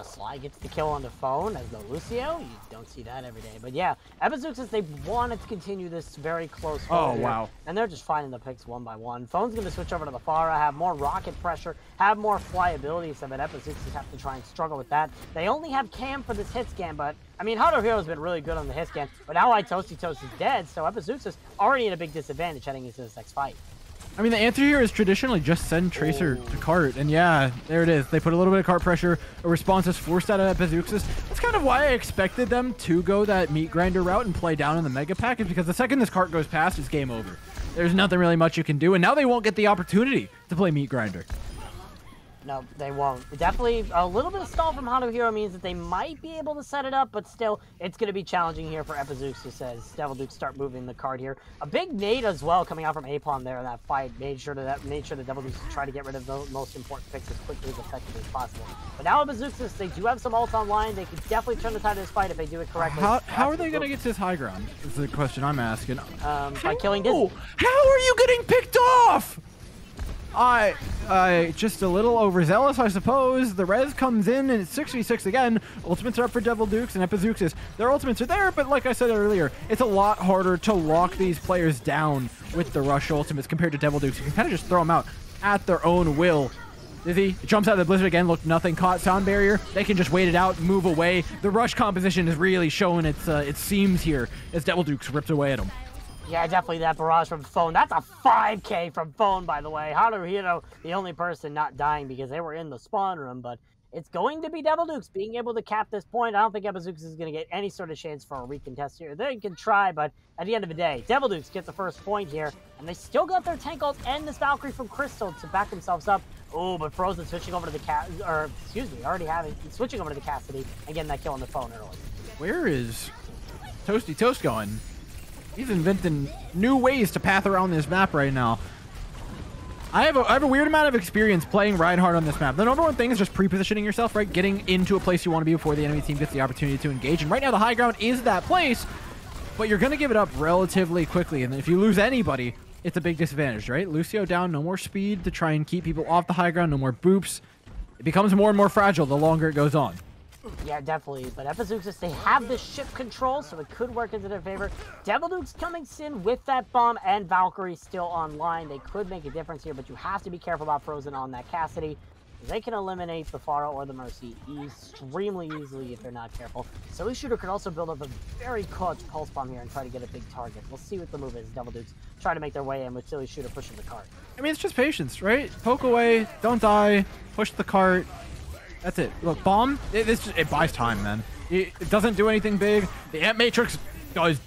Sly gets the kill on the phone as the Lucio. You don't see that every day. But yeah, Epizeuxis, they wanted to continue this very close hold here, wow. and they're just finding the picks one by one. Phone's going to switch over to the Pharah, have more rocket pressure, have more flyability, so that Epizeuxis have to try and struggle with that. They only have Cam for this hit scan, but I mean, Haruhiro's been really good on the hit scan, but now Toasty Toast is dead, so Epizeuxis already in a big disadvantage heading into this next fight. I mean, the answer here is traditionally just send Tracer to cart, and yeah, there it is. They put a little bit of cart pressure. A response is forced out of Epizeuxis. That's kind of why I expected them to go that Meat Grinder route and play down in the Mega Pack, is because the second this cart goes past, it's game over. There's nothing really much you can do, and now they won't get the opportunity to play Meat Grinder. No, they won't. Definitely a little bit of stall from Haruhiro means that they might be able to set it up, but still, it's going to be challenging here for Epizeuxis as Devil Dukes start moving the card here. A big nade as well coming out from Apon there in that fight made sure the Devil Dukes try to get rid of the most important picks as quickly as effectively as possible. But now Epizeuxis, they do have some ults online. They can definitely turn the tide of this fight if they do it correctly. How are they going to get to this high ground? Is the question I'm asking. By killing Dizzy. How are you getting picked off? Just a little overzealous, I suppose. The res comes in, and it's 66 again. Ultimates are up for Devil Dukes and Epizeuxis. Their ultimates are there, but like I said earlier, it's a lot harder to lock these players down with the rush ultimates compared to Devil Dukes. You can kind of just throw them out at their own will. Dizzy jumps out of the blizzard again, looked nothing, caught sound barrier. They can just wait it out, move away. The rush composition is really showing its seams here as Devil Dukes rips away at them. Yeah, definitely that barrage from Phone. That's a 5K from Phone, by the way. Haruhiro, the only person not dying because they were in the spawn room, but it's going to be Devil Dukes being able to cap this point. I don't think Epizeuxis is going to get any sort of chance for a recontest here. They can try, but at the end of the day, Devil Dukes get the first point here, and they still got their tank ult and this Valkyrie from Crystal to back themselves up. Oh, but Frozen switching over to the switching over to the Cassidy and getting that kill on the Phone early. Where is Toasty Toast going? He's inventing new ways to path around this map right now. I have a weird amount of experience playing Reinhardt on this map. The number one thing is just pre-positioning yourself, right? Getting into a place you want to be before the enemy team gets the opportunity to engage. And right now the high ground is that place, but you're going to give it up relatively quickly. And if you lose anybody, it's a big disadvantage, right? Lucio down, no more speed to try and keep people off the high ground, no more boops. It becomes more and more fragile the longer it goes on. Yeah, definitely. But Epizeuxis, they have the ship control, so it could work into their favor. Devil Dukes coming in with that bomb and Valkyrie still online. They could make a difference here, but you have to be careful about Frozen on that Cassidy. They can eliminate the Pharah or the Mercy extremely easily if they're not careful. Silly Shooter could also build up a very clutch pulse bomb here and try to get a big target. We'll see what the move is. Devil Dukes try to make their way in with Silly Shooter pushing the cart. I mean, it's just patience, right? Poke away, don't die, push the cart. That's it. Look, bomb, it buys time, man. It doesn't do anything big. The Amp Matrix does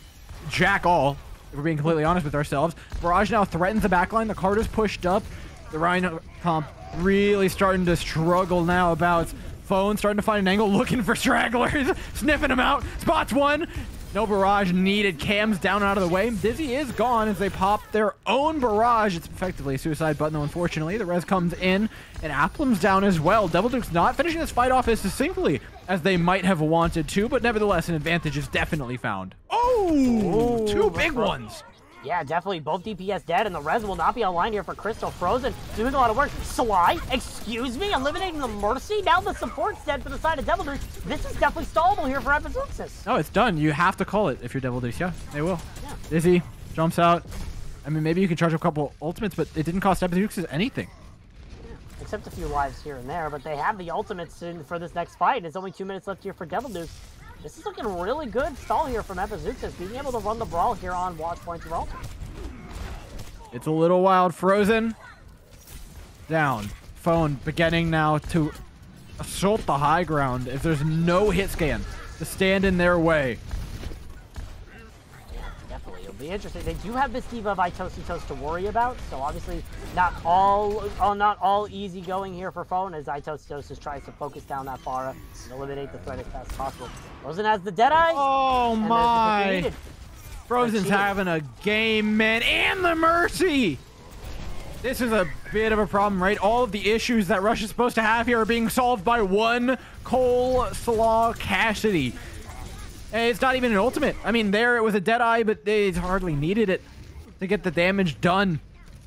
jack all, if we're being completely honest with ourselves. Barrage now threatens the backline. The cart is pushed up. The Rhino comp really starting to struggle now about phone, starting to find an angle, looking for stragglers, sniffing them out. Spots one. No barrage needed. Cam's down and out of the way. Dizzy is gone as they pop their own barrage. It's effectively a suicide button, though, unfortunately. The res comes in, and Applum's down as well. Devil Duke's not finishing this fight off as succinctly as they might have wanted to, but nevertheless, an advantage is definitely found. Oh, two big ones. Yeah, definitely. Both DPS dead, and the res will not be online here for Crystal. Frozen doing a lot of work. Sly, excuse me, eliminating the Mercy. Now the support's dead for the side of Devil Dukes. This is definitely stallable here for Epizeuxis. No, it's done. You have to call it if you're Devil Dukes. Yeah, they will. Yeah. Dizzy jumps out. I mean, maybe you can charge a couple ultimates, but it didn't cost Epizeuxis anything. Yeah, except a few lives here and there, but they have the ultimates for this next fight, and it's only 2 minutes left here for Devil Dukes. This is looking really good stall here from Epizeuxis, being able to run the brawl here on Watch Point Gibraltar. It's a little wild. Frozen. Down. Phone beginning now to assault the high ground if there's no hit scan to stand in their way. Yeah, definitely. It'll be interesting. They do have this Diva of Epizeuxis to worry about, so obviously not all easy going here for Phone as Epizeuxis tries to focus down that Pharah and eliminate the threat as fast as possible. Frozen has the Deadeye. Oh my! Frozen's having a game, man, and the Mercy! This is a bit of a problem, right? All of the issues that Rush is supposed to have here are being solved by one Coleslaw Cassidy. And it's not even an ultimate. I mean, there it was a Deadeye, but they hardly needed it to get the damage done.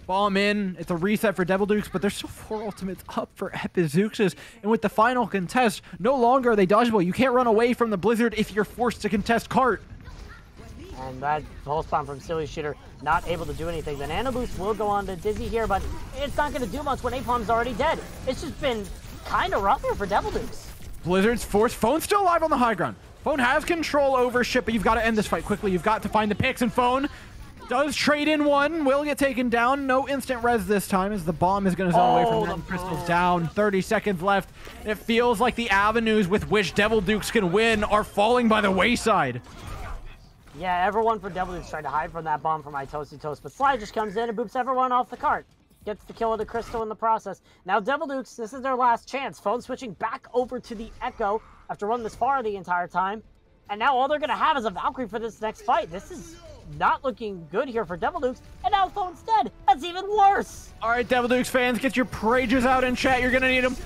Bomb in. It's a reset for Devil Dukes, but there's still 4 ultimates up for Epizeuxis. And with the final contest, no longer are they dodgeable. You can't run away from the Blizzard if you're forced to contest cart. And that pulse bomb from Silly Shooter not able to do anything. The Nano Boost will go on to Dizzy here, but it's not going to do much when Napalm's already dead. It's just been kind of rough here for Devil Dukes. Blizzard's force. Phone's still alive on the high ground. Phone has control over ship, but you've got to end this fight quickly. You've got to find the picks, and Phone does trade in one. Will get taken down. No instant res this time as the bomb is going to zone away from that. Crystal's down. 30 seconds left. It feels like the avenues with which Devil Dukes can win are falling by the wayside. Yeah, everyone for Devil Dukes tried to hide from that bomb from Epizeuxis, but Sly just comes in and boops everyone off the cart. Gets the kill of the Crystal in the process. Now Devil Dukes, this is their last chance. Phone switching back over to the Echo after running this far the entire time. And now all they're going to have is a Valkyrie for this next fight. This is not looking good here for Devil Dukes. And now Phone's dead. That's even worse. All right, Devil Dukes fans, get your prages out in chat. You're going to need them.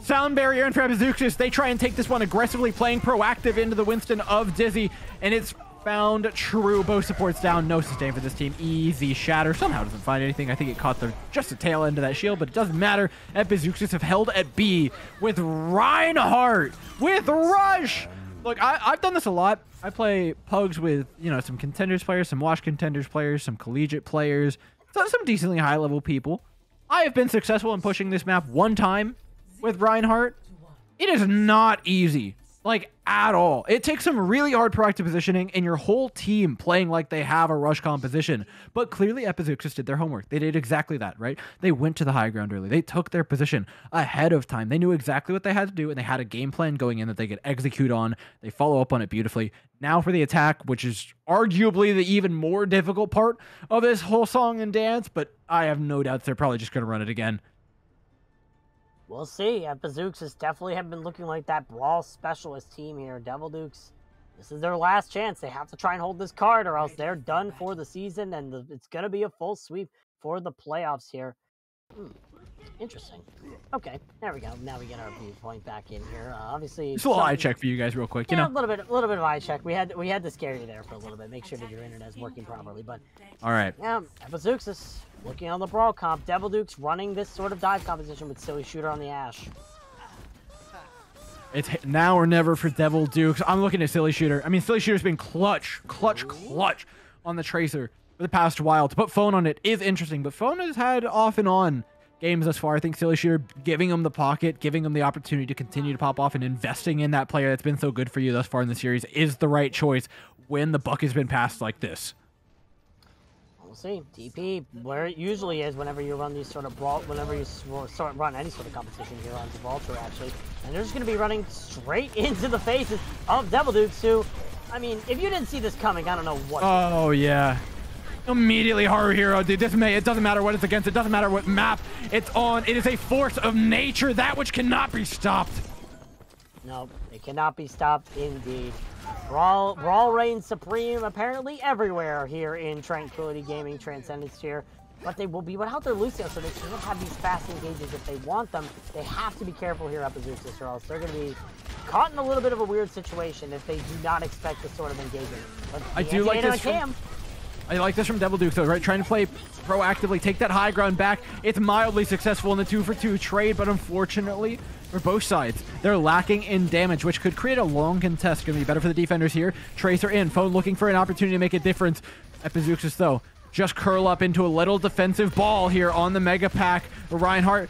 Sound barrier in for Epizeuxis. They try and take this one aggressively, playing proactive into the Winston of Dizzy. And it's found true. Both supports down. No sustain for this team. Easy shatter. Somehow doesn't find anything. I think it caught just the tail end of that shield, but it doesn't matter. Epizeuxis have held at B with Reinhardt, with Rush. Look, I've done this a lot. I play pugs with, some contenders players, some wash contenders players, some collegiate players, some decently high level people. I have been successful in pushing this map one time with Reinhardt. It is not easy. Like, at all. It takes some really hard proactive positioning and your whole team playing like they have a rush composition. But clearly Epizeuxis did their homework. They did exactly that, right? They went to the high ground early. They took their position ahead of time. They knew exactly what they had to do, and they had a game plan going in that they could execute on. They follow up on it beautifully. Now for the attack, which is arguably the even more difficult part of this whole song and dance, but I have no doubts they're probably just going to run it again. We'll see. Epizeuxis definitely have been looking like that brawl specialist team here. Devil Dukes, this is their last chance. They have to try and hold this card or else they're done for the season, and it's going to be a full sweep for the playoffs here. Interesting. Okay, there we go. Now we get our viewpoint back in here. Obviously, just a little eye check for you guys, real quick. You know, a little bit of eye check. We had to scare you there for a little bit. Make sure that your internet is working properly. But all right. Yeah, Epizeuxis looking on the brawl comp. Devil Dukes running this sort of dive composition with Silly Shooter on the Ash. It's now or never for Devil Dukes. I'm looking at Silly Shooter. I mean, Silly Shooter's been clutch on the Tracer for the past while. To put Phone on it is interesting, but Phone has had off and on games thus far. I think Silly Shooter giving him the pocket, giving him the opportunity to continue to pop off and investing in that player that's been so good for you thus far in the series is the right choice when the buck has been passed like this. We'll see. TP, where it usually is whenever you run these sort of brawl, whenever you run any sort of competition here on Gibraltar, actually. And they're just going to be running straight into the faces of Devil Dukes, who, I mean, if you didn't see this coming, I don't know what. Oh, yeah. Immediately Haru Hero, dude. It doesn't matter what it's against. It doesn't matter what map it's on. It is a force of nature, that which cannot be stopped. No, it cannot be stopped indeed. Brawl reigns supreme apparently everywhere here in Tranquility Gaming Transcendence here. But they will be without their Lucio, so they can't have these fast engages if they want them. They have to be careful here, Epizeuxis, or else they're going to be caught in a little bit of a weird situation if they do not expect this sort of engagement. But I do like this. I like this from Devil Dukes, though, right? Trying to play proactively, take that high ground back. It's mildly successful in the 2-for-2 trade, but unfortunately, for both sides, they're lacking in damage, which could create a long contest. Going to be better for the defenders here. Tracer in, Phone looking for an opportunity to make a difference. Epizeuxis, though, just curl up into a little defensive ball here on the Mega Pack. Reinhardt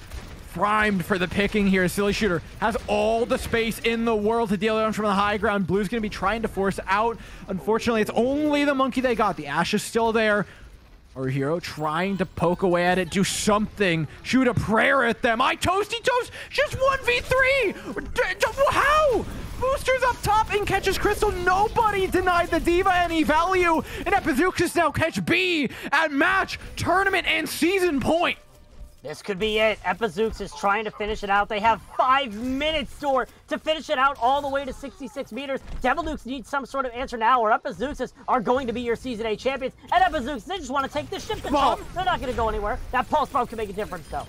primed for the picking here. Silly Shooter has all the space in the world to deal on from the high ground. Blue's going to be trying to force out. Unfortunately, it's only the monkey they got. The Ash is still there. Our hero trying to poke away at it, do something, shoot a prayer at them. Toasty Toast, just 1v3. How? Boosters up top and catches Crystal. Nobody denied the Diva any value. And Epizeuxis now catch B at match, tournament, and season point. This could be it. Epizeuxis is trying to finish it out. They have 5 minutes to finish it out all the way to 66 meters. Devil Dukes need some sort of answer now, or Epizeuxis are going to be your Season 8 champions. And Epizeuxis, they just want to take this ship control. They're not going to go anywhere. That Pulse Bomb can make a difference, though.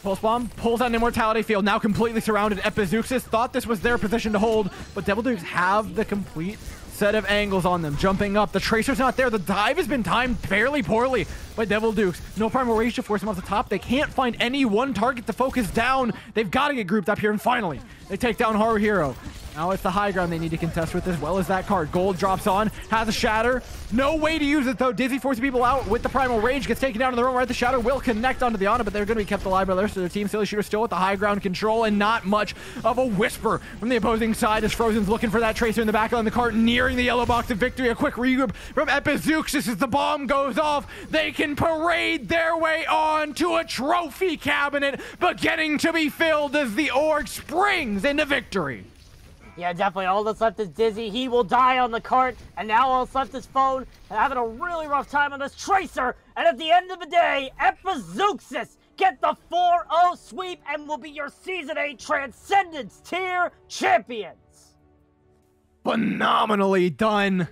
Pulse Bomb pulls out an Immortality Field, now completely surrounded. Epizeuxis thought this was their position to hold, but Devil Dukes have the complete set of angles on them. Jumping up, the Tracer's not there. The dive has been timed fairly poorly by Devil Dukes. No Primal Rage to force them off the top. They can't find any one target to focus down. They've got to get grouped up here, and finally, they take down Haru Hero. Now it's the high ground they need to contest with, as well as that card. Gold drops on, has a Shatter. No way to use it, though. Dizzy forcing people out with the Primal Rage. Gets taken down in the room, right? The Shatter will connect onto the Ana, but they're going to be kept alive by the rest of their team. Silly Shooter still with the high ground control, and not much of a whisper from the opposing side as Frozen's looking for that Tracer in the back on the cart, nearing the yellow box of victory. A quick regroup from Epizeuxis as the bomb goes off. They can parade their way on to a trophy cabinet, but getting to be filled as the Org springs into victory. Yeah, definitely. All that's left is Dizzy. He will die on the cart. And now all that's left is Phone. And having a really rough time on this Tracer. And at the end of the day, Epizeuxis get the 4-0 sweep and will be your Season 8 Transcendence tier champions. Phenomenally done.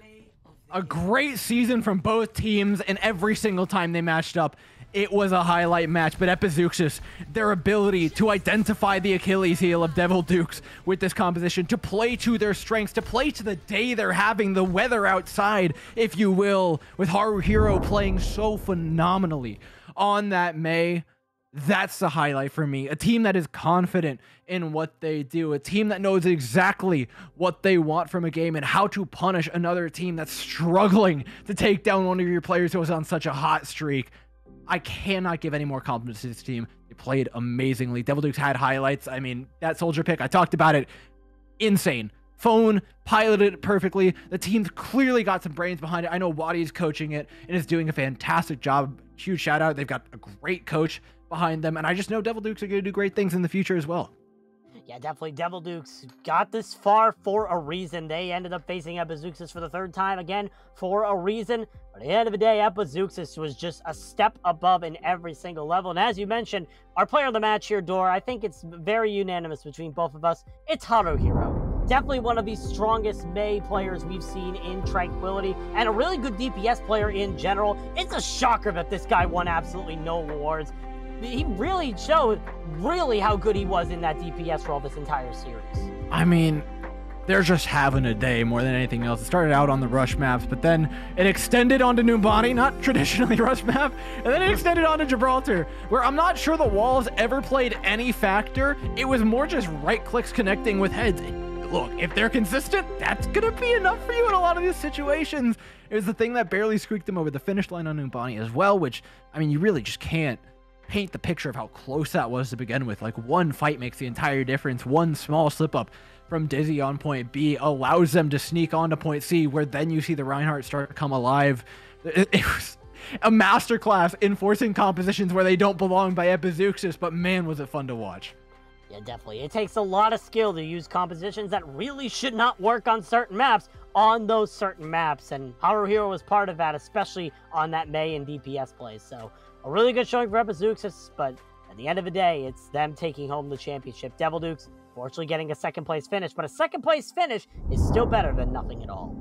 A great season from both teams, and every single time they matched up, it was a highlight match. But Epizeuxis, their ability to identify the Achilles heel of Devil Dukes with this composition, to play to their strengths, to play to the day they're having, the weather outside, if you will, with Haru Hero playing so phenomenally on that May. That's the highlight for me. A team that is confident in what they do. A team that knows exactly what they want from a game and how to punish another team that's struggling to take down one of your players who was on such a hot streak. I cannot give any more compliments to this team. They played amazingly. Devil Dukes had highlights. I mean, that soldier pick, I talked about it. Insane. Phone piloted it perfectly. The team's clearly got some brains behind it. I know Wadi's coaching it and is doing a fantastic job. Huge shout out. They've got a great coach behind them, and I just know Devil Dukes are going to do great things in the future as well. Yeah, definitely. Devil Dukes got this far for a reason. They ended up facing Epizeuxis for the third time, again, for a reason. But at the end of the day, Epizeuxis was just a step above in every single level. And as you mentioned, our player of the match here, Dor, I think it's very unanimous between both of us. It's Haru Hero. Definitely one of the strongest Mei players we've seen in Tranquility, and a really good DPS player in general. It's a shocker that this guy won absolutely no awards. He really showed how good he was in that DPS role this entire series. I mean, they're just having a day more than anything else. It started out on the rush maps, but then it extended onto Numbani, not traditionally rush map, and then it extended onto Gibraltar, where I'm not sure the walls ever played any factor. It was more just right clicks connecting with heads. Look, if they're consistent, that's gonna be enough for you in a lot of these situations. It was the thing that barely squeaked them over the finish line on Numbani as well, which, I mean, you really just can't paint the picture of how close that was to begin with. Like, one fight makes the entire difference. One small slip up from Dizzy on point B allows them to sneak onto point C, where then you see the Reinhardt start to come alive. It was a masterclass in forcing compositions where they don't belong by Epizeuxis, but man, was it fun to watch. Yeah, definitely. It takes a lot of skill to use compositions that really should not work on certain maps on those certain maps, and Haruhiro was part of that, especially on that Mei and DPS plays. So a really good showing for Epizeuxis, but at the end of the day, it's them taking home the championship. Devil Dukes, fortunately, getting a second place finish, but a second place finish is still better than nothing at all.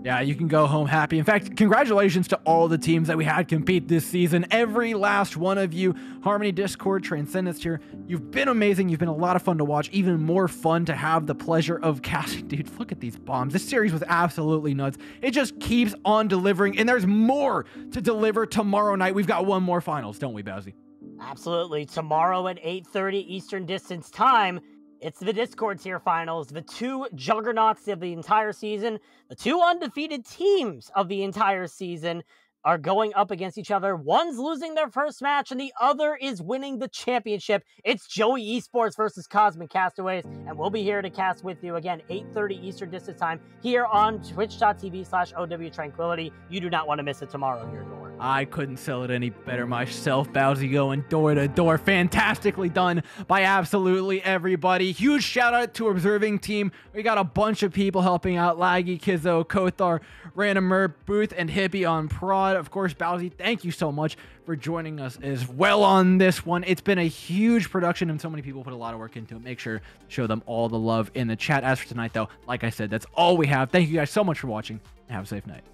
Yeah, you can go home happy. In fact, congratulations to all the teams that we had compete this season. Every last one of you. Harmony, Discord, Transcendence here. You've been amazing. You've been a lot of fun to watch. Even more fun to have the pleasure of casting. Dude, look at these bombs. This series was absolutely nuts. It just keeps on delivering, and there's more to deliver tomorrow night. We've got one more finals, don't we, Bowsy? Absolutely. Tomorrow at 8:30 Eastern Distance Time, it's the Discord tier finals, the two juggernauts of the entire season, the two undefeated teams of the entire season are going up against each other. One's losing their first match, and the other is winning the championship. It's Joey Esports versus Cosmic Castaways, and we'll be here to cast with you again, 8:30 Eastern Distance Time, here on twitch.tv/OW Tranquility. You do not want to miss it tomorrow, your door. I couldn't sell it any better myself. Bowsy going door to door. Fantastically done by absolutely everybody. Huge shout out to Observing Team. We got a bunch of people helping out. Laggy, Kizzo, Kothar, Randomer, Booth, and Hippie on prod. Of course, Bowsy, thank you so much for joining us as well on this one. It's been a huge production, and so many people put a lot of work into it. Make sure to show them all the love in the chat. As for tonight, though, like I said, that's all we have. Thank you guys so much for watching, and have a safe night.